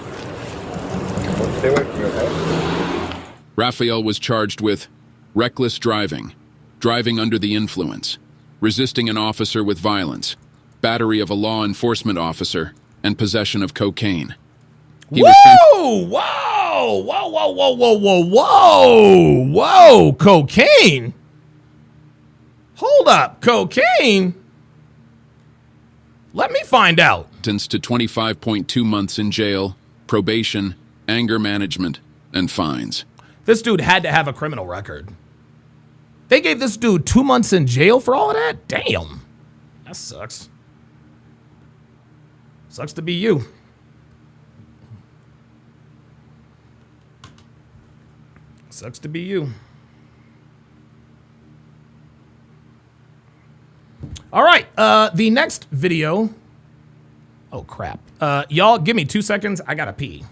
Stay away from your head. Raphael was charged with reckless driving, driving under the influence, resisting an officer with violence, battery of a law enforcement officer, and possession of cocaine. Whoa! Cocaine? Hold up, cocaine? Let me find out. Sentenced to 25.2 months in jail, probation, anger management, and fines. This dude had to have a criminal record. They gave this dude 2 months in jail for all of that? Damn. That sucks. Sucks to be you. Sucks to be you. All right, the next video. Oh, crap. Y'all, give me 2 seconds. I gotta pee.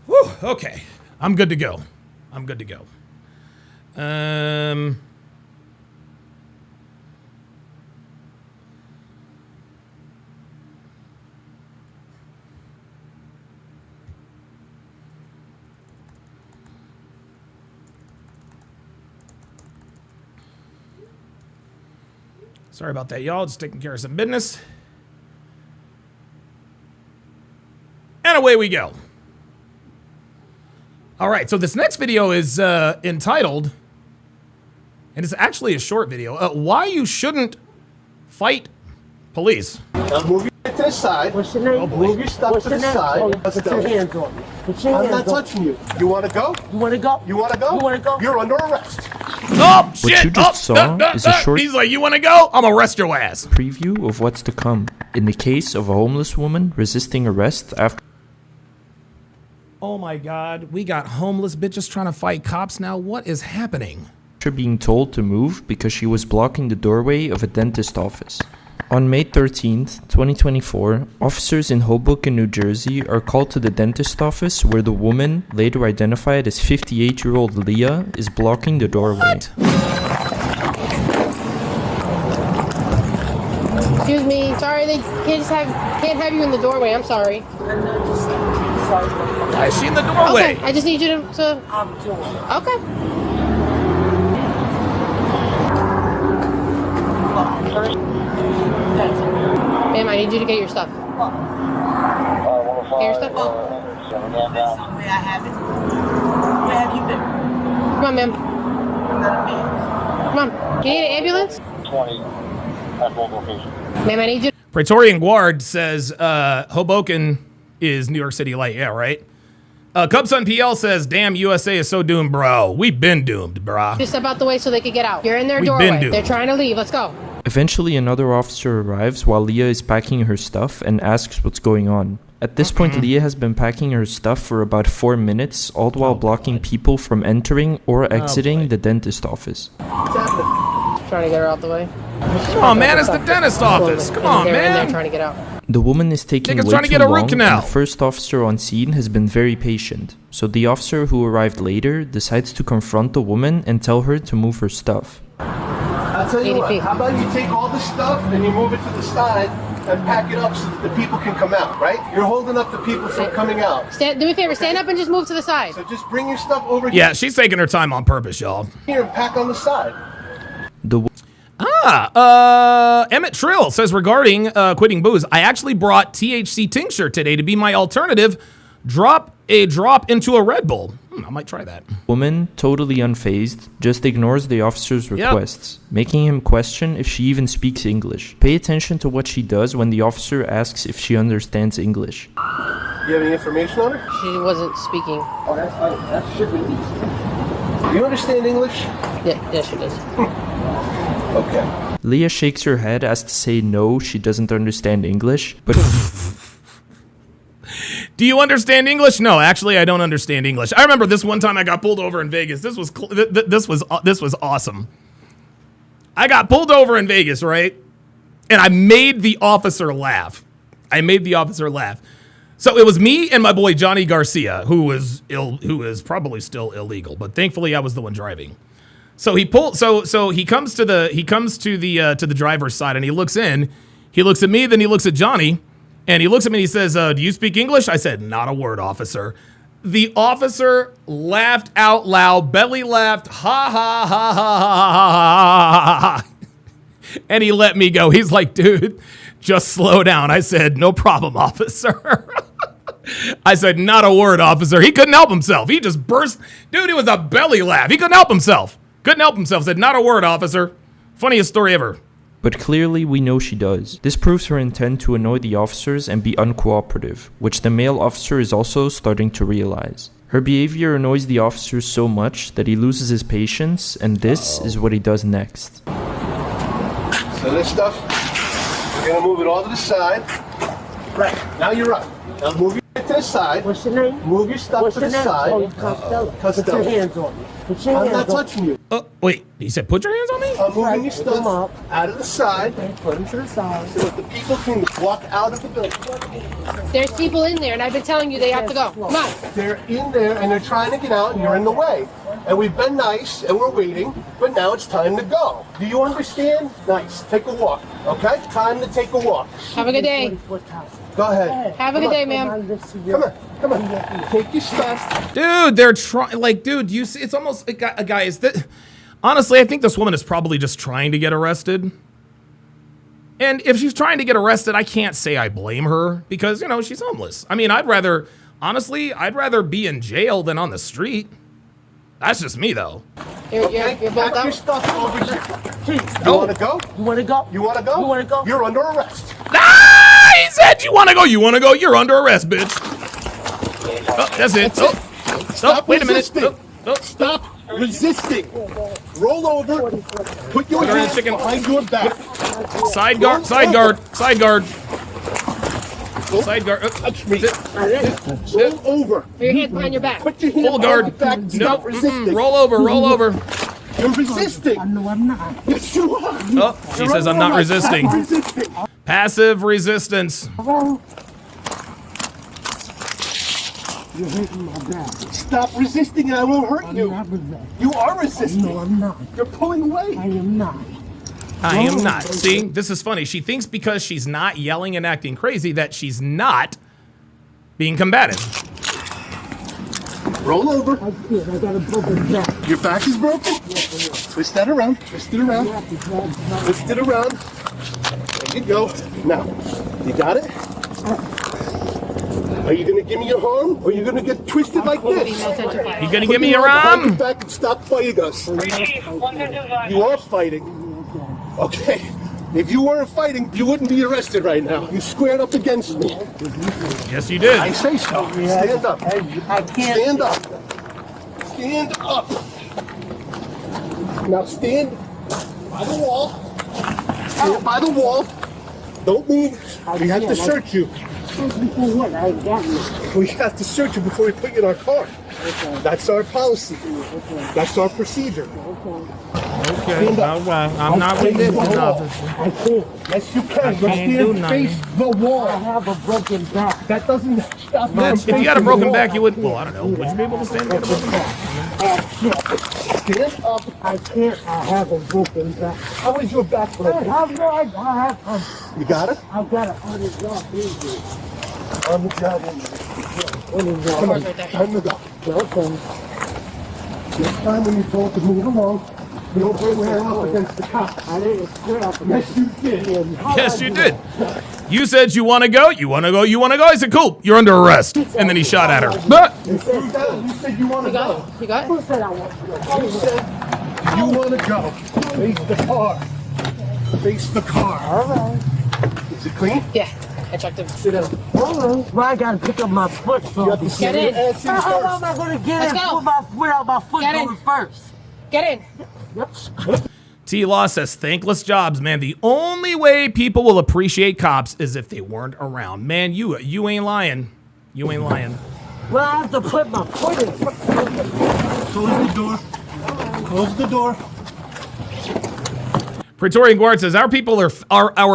Whew, okay. I'm good to go. I'm good to go. Sorry about that, y'all. Just taking care of some business. And away we go. All right, so this next video is entitled, and it's actually a short video, Why You Shouldn't Fight Police. Now move your head to the side. What's your name? Move your stuff to the side. Put your hands on me. Put your I'm hands not on touching you. You want to go? You want to go? You want to go? You want to go? You're under arrest. Oh, shit! What you just saw is a short He's like, you want to go? I'm gonna arrest your ass. preview of what's to come in the case of a homeless woman resisting arrest after Oh my God, we got homeless bitches trying to fight cops now. What is happening? being told to move because she was blocking the doorway of a dentist office. On May 13th, 2024, officers in Hoboken, New Jersey are called to the dentist office where the woman, later identified as 58-year-old Leah, is blocking the doorway. Excuse me, sorry, they can't have you in the doorway. I'm sorry. Is she in the doorway? Okay, I just need you to. I'm doing. Okay. Ma'am, I need you to get your stuff. Get your stuff. Where I have it. Where have you been? Come on, ma'am. Come on. Can you get an ambulance? 20 at both locations. Ma'am, I need you. Praetorian Guard says Hoboken is New York City light. Yeah, right. Cubson PL says, damn, USA is so doomed, bro. We've been doomed, bro. Just step out the way so they can get out. You're in their We've doorway. been doomed. They're trying to leave. Let's go. Eventually, another officer arrives while Leah is packing her stuff and asks what's going on. At this point, Leah has been packing her stuff for about 4 minutes, all while blocking people from entering or exiting the dentist office. Trying to get her out the way. Come on, man, it's the dentist office. Come on, They're in there man. trying to get out. The woman is taking Niggas way trying to too get a root long, canal. and the first officer on scene has been very patient. So the officer who arrived later decides to confront the woman and tell her to move her stuff. I'll tell you what, how about you take all the stuff and you move it to the side and pack it up so that the people can come out, right? You're holding up the people from coming out. Do me a favor, stand up and just move to the side. So just bring your stuff over Yeah, she's taking her time on purpose, y'all. here and pack on the side. Emmett Trill says regarding quitting booze, I actually brought THC tincture today to be my alternative. Drop into a Red Bull. I might try that. Woman, totally unfazed, just ignores the officer's requests, making him question if she even speaks English. Pay attention to what she does when the officer asks if she understands English. You have any information on her? She wasn't speaking. Oh, that's fine. That should be easy. You understand English? Yeah, she does. Okay. Leah shakes her head as to say no, she doesn't understand English, but... Do you understand English? No, actually, I don't understand English. I remember this one time I got pulled over in Vegas. This was awesome. I got pulled over in Vegas, right? And I made the officer laugh. So it was me and my boy Johnny Garcia, who is probably still illegal, but thankfully I was the one driving. So he comes to the driver's side and he looks in. He looks at me, then he looks at Johnny. And he looks at me and he says, do you speak English? I said, not a word, officer. The officer laughed out loud, belly laughed, ha, ha, ha, ha, ha, ha, ha. And he let me go. He's like, dude, just slow down. I said, no problem, officer. I said, not a word, officer. He couldn't help himself. He just burst. Dude, it was a belly laugh. He couldn't help himself. Said, not a word, officer. Funniest story ever. But clearly we know she does. This proves her intent to annoy the officers and be uncooperative, which the male officer is also starting to realize. Her behavior annoys the officers so much that he loses his patience, and this is what he does next. So this stuff, we're gonna move it all to the side. Right, now you're up. Now move it to the side. What's your name? Move your stuff to the side. Oh, Costello. Put your hands on me. Put your I'm hands not on touching you. Wait, he said put your hands on me? I'm moving your stuff out of the side. Put them to the side. So that the people can walk out of the building. There's people in there, and I've been telling you they have to go. Come on. They're in there and they're trying to get out and you're in the way. And we've been nice and we're waiting, but now it's time to go. Do you understand? Nice. Take a walk, okay? Time to take a walk. Have a good day. Go ahead. Have a good day, ma'am. Come on. Take your stuff. Dude, they're trying, dude, you see, it's almost, guys, honestly, I think this woman is probably just trying to get arrested. And if she's trying to get arrested, I can't say I blame her because, she's homeless. I mean, I'd rather be in jail than on the street. That's just me, though. You're both your stuff over here. You want to go? You want to go? You want to go? You want to go? You're under arrest. Ah! He said you want to go. You want to go. You're under arrest, bitch. Oh, that's it. Stop wait a minute. resisting. Stop resisting. Roll over. Put your hands behind your back. Side guard. Touch me. Roll over. Put your hands behind your back. Put your hands Full guard. behind your back. Stop resisting. Roll over. You're resisting. No, I'm not. Yes, you are. Oh, she says I'm not resisting. Passive resistance. You're hitting my back. Stop resisting and I won't hurt you. I'm not resisting. You are resisting. No, I'm not. You're pulling away. I am not. I am not. See, this is funny. She thinks because she's not yelling and acting crazy that she's not being combative. Roll over. I got a broken back. Your back is broken? Yes, Twist that around. Twist it around. Twist it around. you go. Now, you got it? Are you gonna give me your arm, or are you gonna get twisted like this? You gonna give me your arm? Back and stop fighting us. You are fighting. Okay. If you weren't fighting, you wouldn't be arrested right now. You squared up against me. Yes, you did. I say so. Stand up. I can't. Stand up. Stand up. Now stand by the wall. Stand by the wall. Don't move. We have to search you. We have to search you before we put you in our car. That's our policy. That's our procedure. Okay, all right. I'm not resisting, officer. I can't. Yes, you can. I can't do nothing. Face the wall. I have a broken back. That doesn't stop me. If you had a broken back, you would. Well, I don't know. Would you be able to stand up? Stand up. I can't. I have a broken back. How is your back broken? You got it? I've got it on the job. On the job. Come on. Time to go. Next time when you told to move along, you don't bring your hand up against the cop. I didn't square up against. Yes, you did. Yes, you did. You said you want to go. You want to go. You want to go. I said, cool. You're under arrest. And then he shot at her. You said you want to go. You got it? Who said I want to go? You said you want to go. Face the car. Face the car. All right. Is it clean? Yeah. I checked him. Sit down. All right. Well, I gotta pick up my foot first. Get in. How am I gonna get in? Put my foot out, my foot going first. Get in. T-Law says, thankless jobs, man. The only way people will appreciate cops is if they weren't around. Man, you ain't lying. You ain't lying. Well, I have to put my foot in. Close the door. Close the door. Praetorian Guard says, our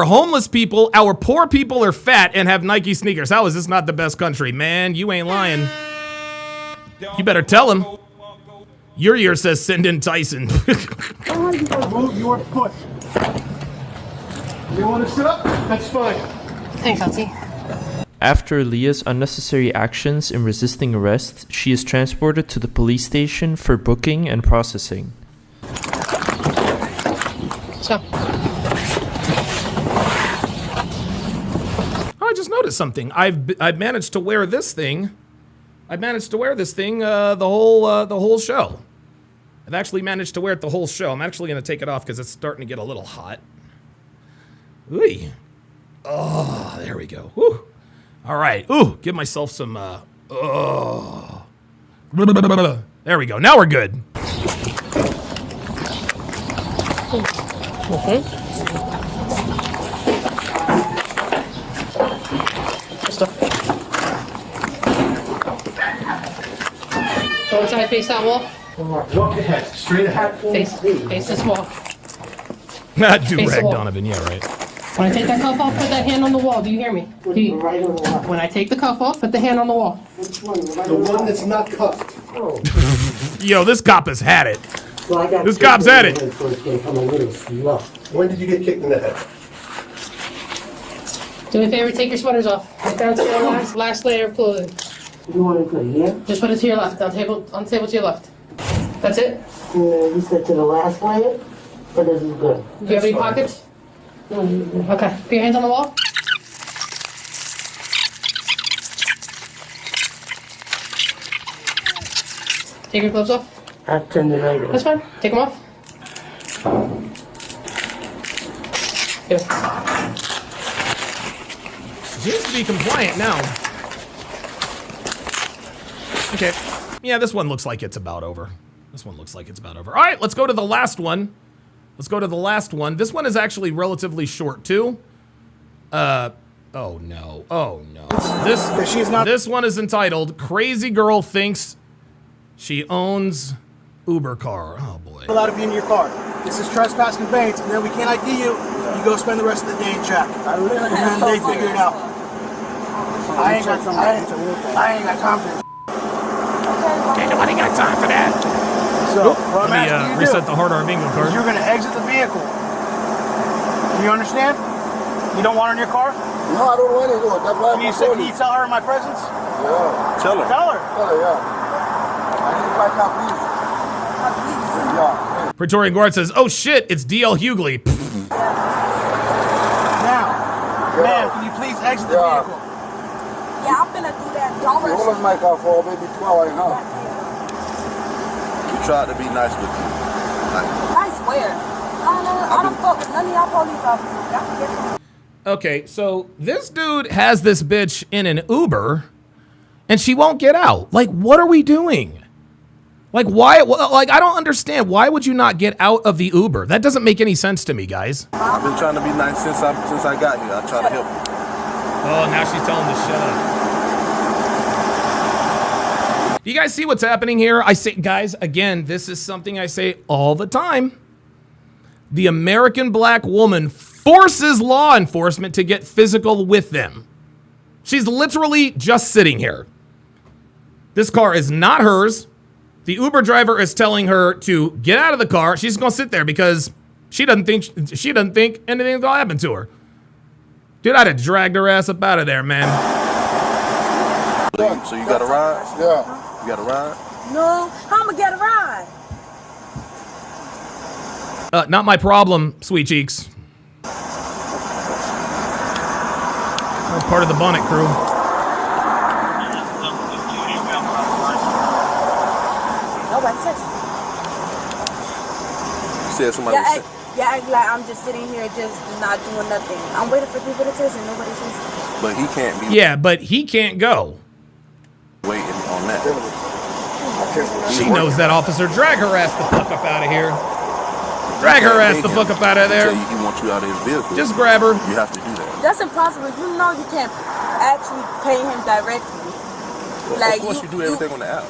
homeless people, our poor people are fat and have Nike sneakers. How is this not the best country? Man, you ain't lying. You better tell him. Your ear says send in Tyson. Move your foot. You want to sit up? That's fine. Thanks, Auntie. After Leah's unnecessary actions in resisting arrest, she is transported to the police station for booking and processing. So. Oh, I just noticed something. I've managed to wear this thing. I've managed to wear this thing the whole show. I've actually managed to wear it the whole show. I'm actually going to take it off because it's starting to get a little hot. Ooh. Oh, there we go. Woo. All right. Ooh, give myself some. Oh. There we go. Now we're good. Okay. Go inside, face that wall. Walk ahead. Straight ahead. Face this wall. Do-rag Donovan, yeah, right. When I take that cuff off, put that hand on the wall. Do you hear me? When I take the cuff off, put the hand on the wall. The one that's not cuffed. Yo, this cop has had it. This cop's had it. When did you get kicked in the head? Do me a favor, take your sweaters off. Get down to your last layer of clothing. You want to put it here? Just put it to your left, on the table to your left. That's it? You said to the last layer? But this is good. Do you have any pockets? Okay, put your hands on the wall. Take your gloves off. I've turned it right. That's fine. Take them off. Here. Seems to be compliant now. Okay. Yeah, this one looks like it's about over. This one looks like it's about over. All right, let's go to the last one. Let's go to the last one. This one is actually relatively short, too. Oh, no. Oh, no. This one is entitled, Crazy Girl Thinks She Owns Uber Car. Oh, boy. Allowed to be in your car. This is trespass conveyance, and then we can't ID you. You go spend the rest of the day in check. And then they figure it out. I ain't got time for this. Okay, nobody got time for that. So, let me reset the hard R bingo card. You're going to exit the vehicle. Do you understand? You don't want her in your car? No, I don't want to go. That's why Can you tell her in my presence? Yeah. Tell her. Tell her. Yeah. I need to find out, please. Yeah. Praetorian Guard says, oh shit, it's DL Hughley. Now, Ma'am, can you please exit the vehicle? Yeah, I'm gonna do that. Don't rush me. Make off for baby 12 huh? We tried to be nice with you. I swear. I don't fuck with none of y'all police officers. Y'all can get Okay, so this dude has this bitch in an Uber, and she won't get out. Like, what are we doing? Like, why? Like, I don't understand. Why would you not get out of the Uber? That doesn't make any sense to me, guys. I've been trying to be nice since I got here. I try to help you. Oh, now she's telling him to shut up. Do you guys see what's happening here? I say, guys, again, this is something I say all the time. The American black woman forces law enforcement to get physical with them. She's literally just sitting here. This car is not hers. The Uber driver is telling her to get out of the car. She's gonna sit there because she doesn't think anything's gonna happen to her. Dude, I'd have dragged her ass up out of there, man. So you got a ride? Yeah. You got a ride? No, how I'm gonna get a ride? Not my problem, sweet cheeks. I'm part of the bonnet crew. Nobody texted me. You said somebody was sick. Yeah, act like I'm just sitting here just not doing nothing. I'm waiting for people to text and nobody says. But he can't be Yeah, but he can't go. waiting on that. She knows that officer. Drag her ass the fuck up out of here. Drag her ass the fuck up out of there. He wants you out of his vehicle. Just grab her. You have to do that. That's impossible. You know you can't actually pay him directly. Like, of course you do everything on the app.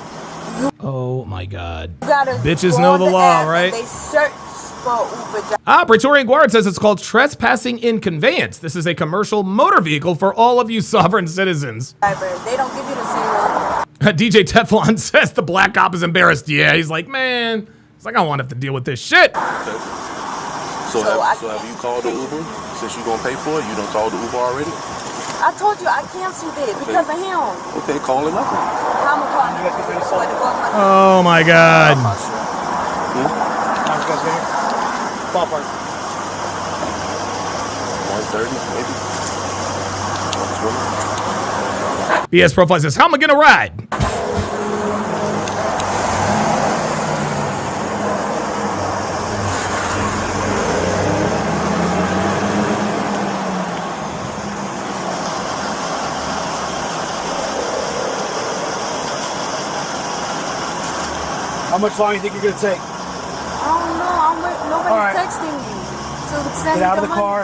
Oh my God. You gotta Bitches go know on the law, app right? and they search for Uber drivers. Praetorian Guard says it's called trespassing in conveyance. This is a commercial motor vehicle for all of you sovereign citizens. They don't give you the serial. DJ Teflon says the black cop is embarrassed. Yeah, he's like, man, it's like I don't want to have to deal with this shit. So have you called the Uber? Since you're gonna pay for it, you don't call the Uber already? I told you I canceled it because of him. Okay, call him up. How am I calling you? Oh my God. Ballpark. 130, maybe. BS Profile says, how am I gonna ride? How much longer do you think you're gonna take? I don't know. Nobody's texting me. So send Get out of me the car.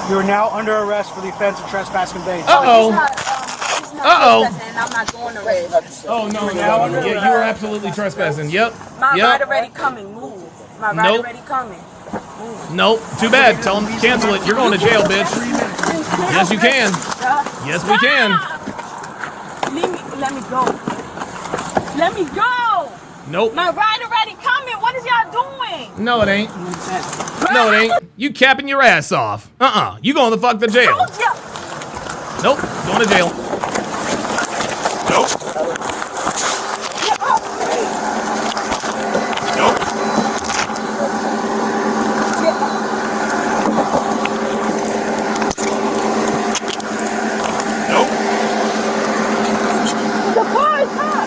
You are now under arrest for the offense of trespassing conveyance. Uh-oh. He's not trespassing, and I'm not going to arrest. Oh, no. Yeah, you were absolutely trespassing. Yep. My ride already coming. Move. My ride already coming. Nope. Too bad. Tell him to cancel it. You're going to jail, bitch. Yes, you can. Yes, we can. Let me go. Let me go. Nope. My ride already coming. What is y'all doing? No, it ain't. No, it ain't. You capping your ass off. You going the fuck to jail. Nope. Going to jail. Nope. Nope. Nope. The car is hot.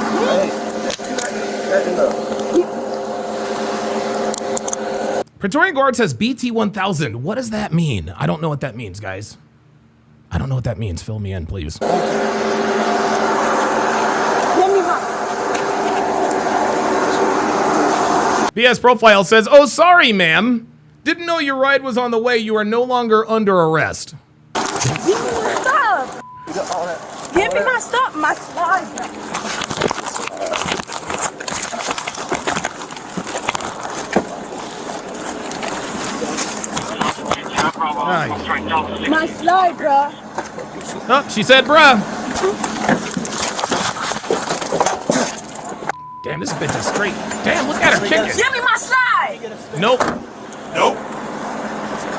Praetorian Guard says BT1000. What does that mean? I don't know what that means, guys. I don't know what that means. Fill me in, please. BS Profile says, oh, sorry, ma'am. Didn't know your ride was on the way. You are no longer under arrest. Give me my stuff. Give me my stuff. My slider. My slide, bruh. Oh, she said, bruh. Damn, this bitch is straight. Damn, look at her kicking. Give me my slide. Nope. Nope.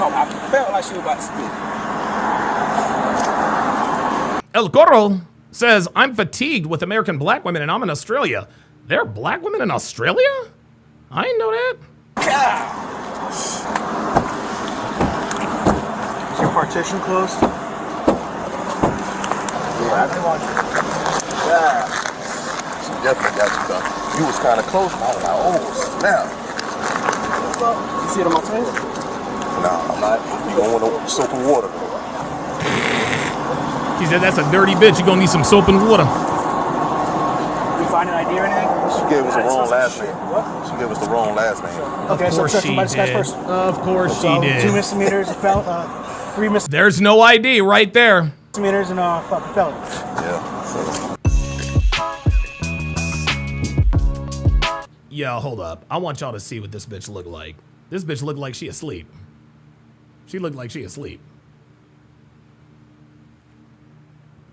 I felt like she was about to spit. El Coro says, I'm fatigued with American black women and I'm in Australia. There are black women in Australia? I didn't know that. Your part partition closed? Yeah, yeah. She definitely got you done. You was kind of close. I was like, oh, snap. You see it on my face? Nah, I'm not. You gonna want soap and water. He said that's a dirty bitch. You gonna need some soap and water. You find an ID or anything? She gave us the wrong last name. What? She gave us the wrong last name. Okay, so check somebody's guy's first. Of course she did. 2 misdemeanors, 3 misdemeanors. There's no ID right there. Misdemeanors and fucking felony. Yeah. Yo, hold up. I want y'all to see what this bitch looked like. This bitch looked like she asleep. She looked like she asleep.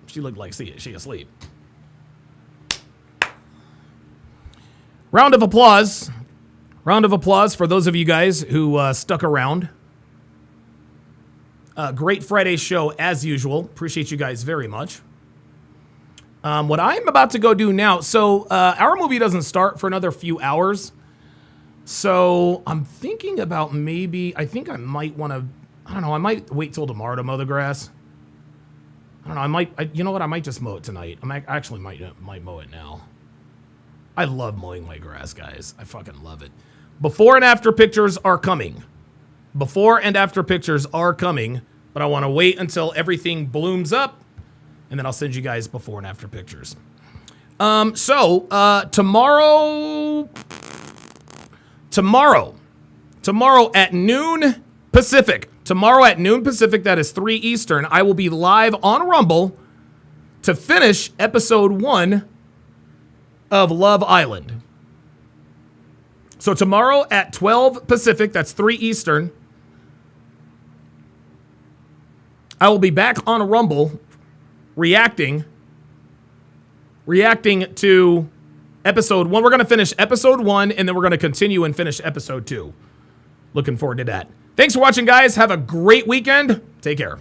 She looked like she asleep. Round of applause. Round of applause for those of you guys who stuck around. Great Friday show as usual. Appreciate you guys very much. What I'm about to go do now, so our movie doesn't start for another few hours. So I'm thinking about I think I might want to, I don't know, I might wait till tomorrow to mow the grass. I don't know, you know what, I might just mow it tonight. I actually might mow it now. I love mowing my grass, guys. I fucking love it. Before and after pictures are coming. Before and after pictures are coming, but I want to wait until everything blooms up, and then I'll send you guys before and after pictures. Tomorrow at noon Pacific. Tomorrow at noon Pacific, that is 3 Eastern, I will be live on Rumble to finish episode 1 of Love Island. So tomorrow at 12 Pacific, that's 3 Eastern, I will be back on Rumble reacting to episode 1. We're going to finish episode 1, and then we're going to continue and finish episode 2. Looking forward to that. Thanks for watching, guys. Have a great weekend. Take care.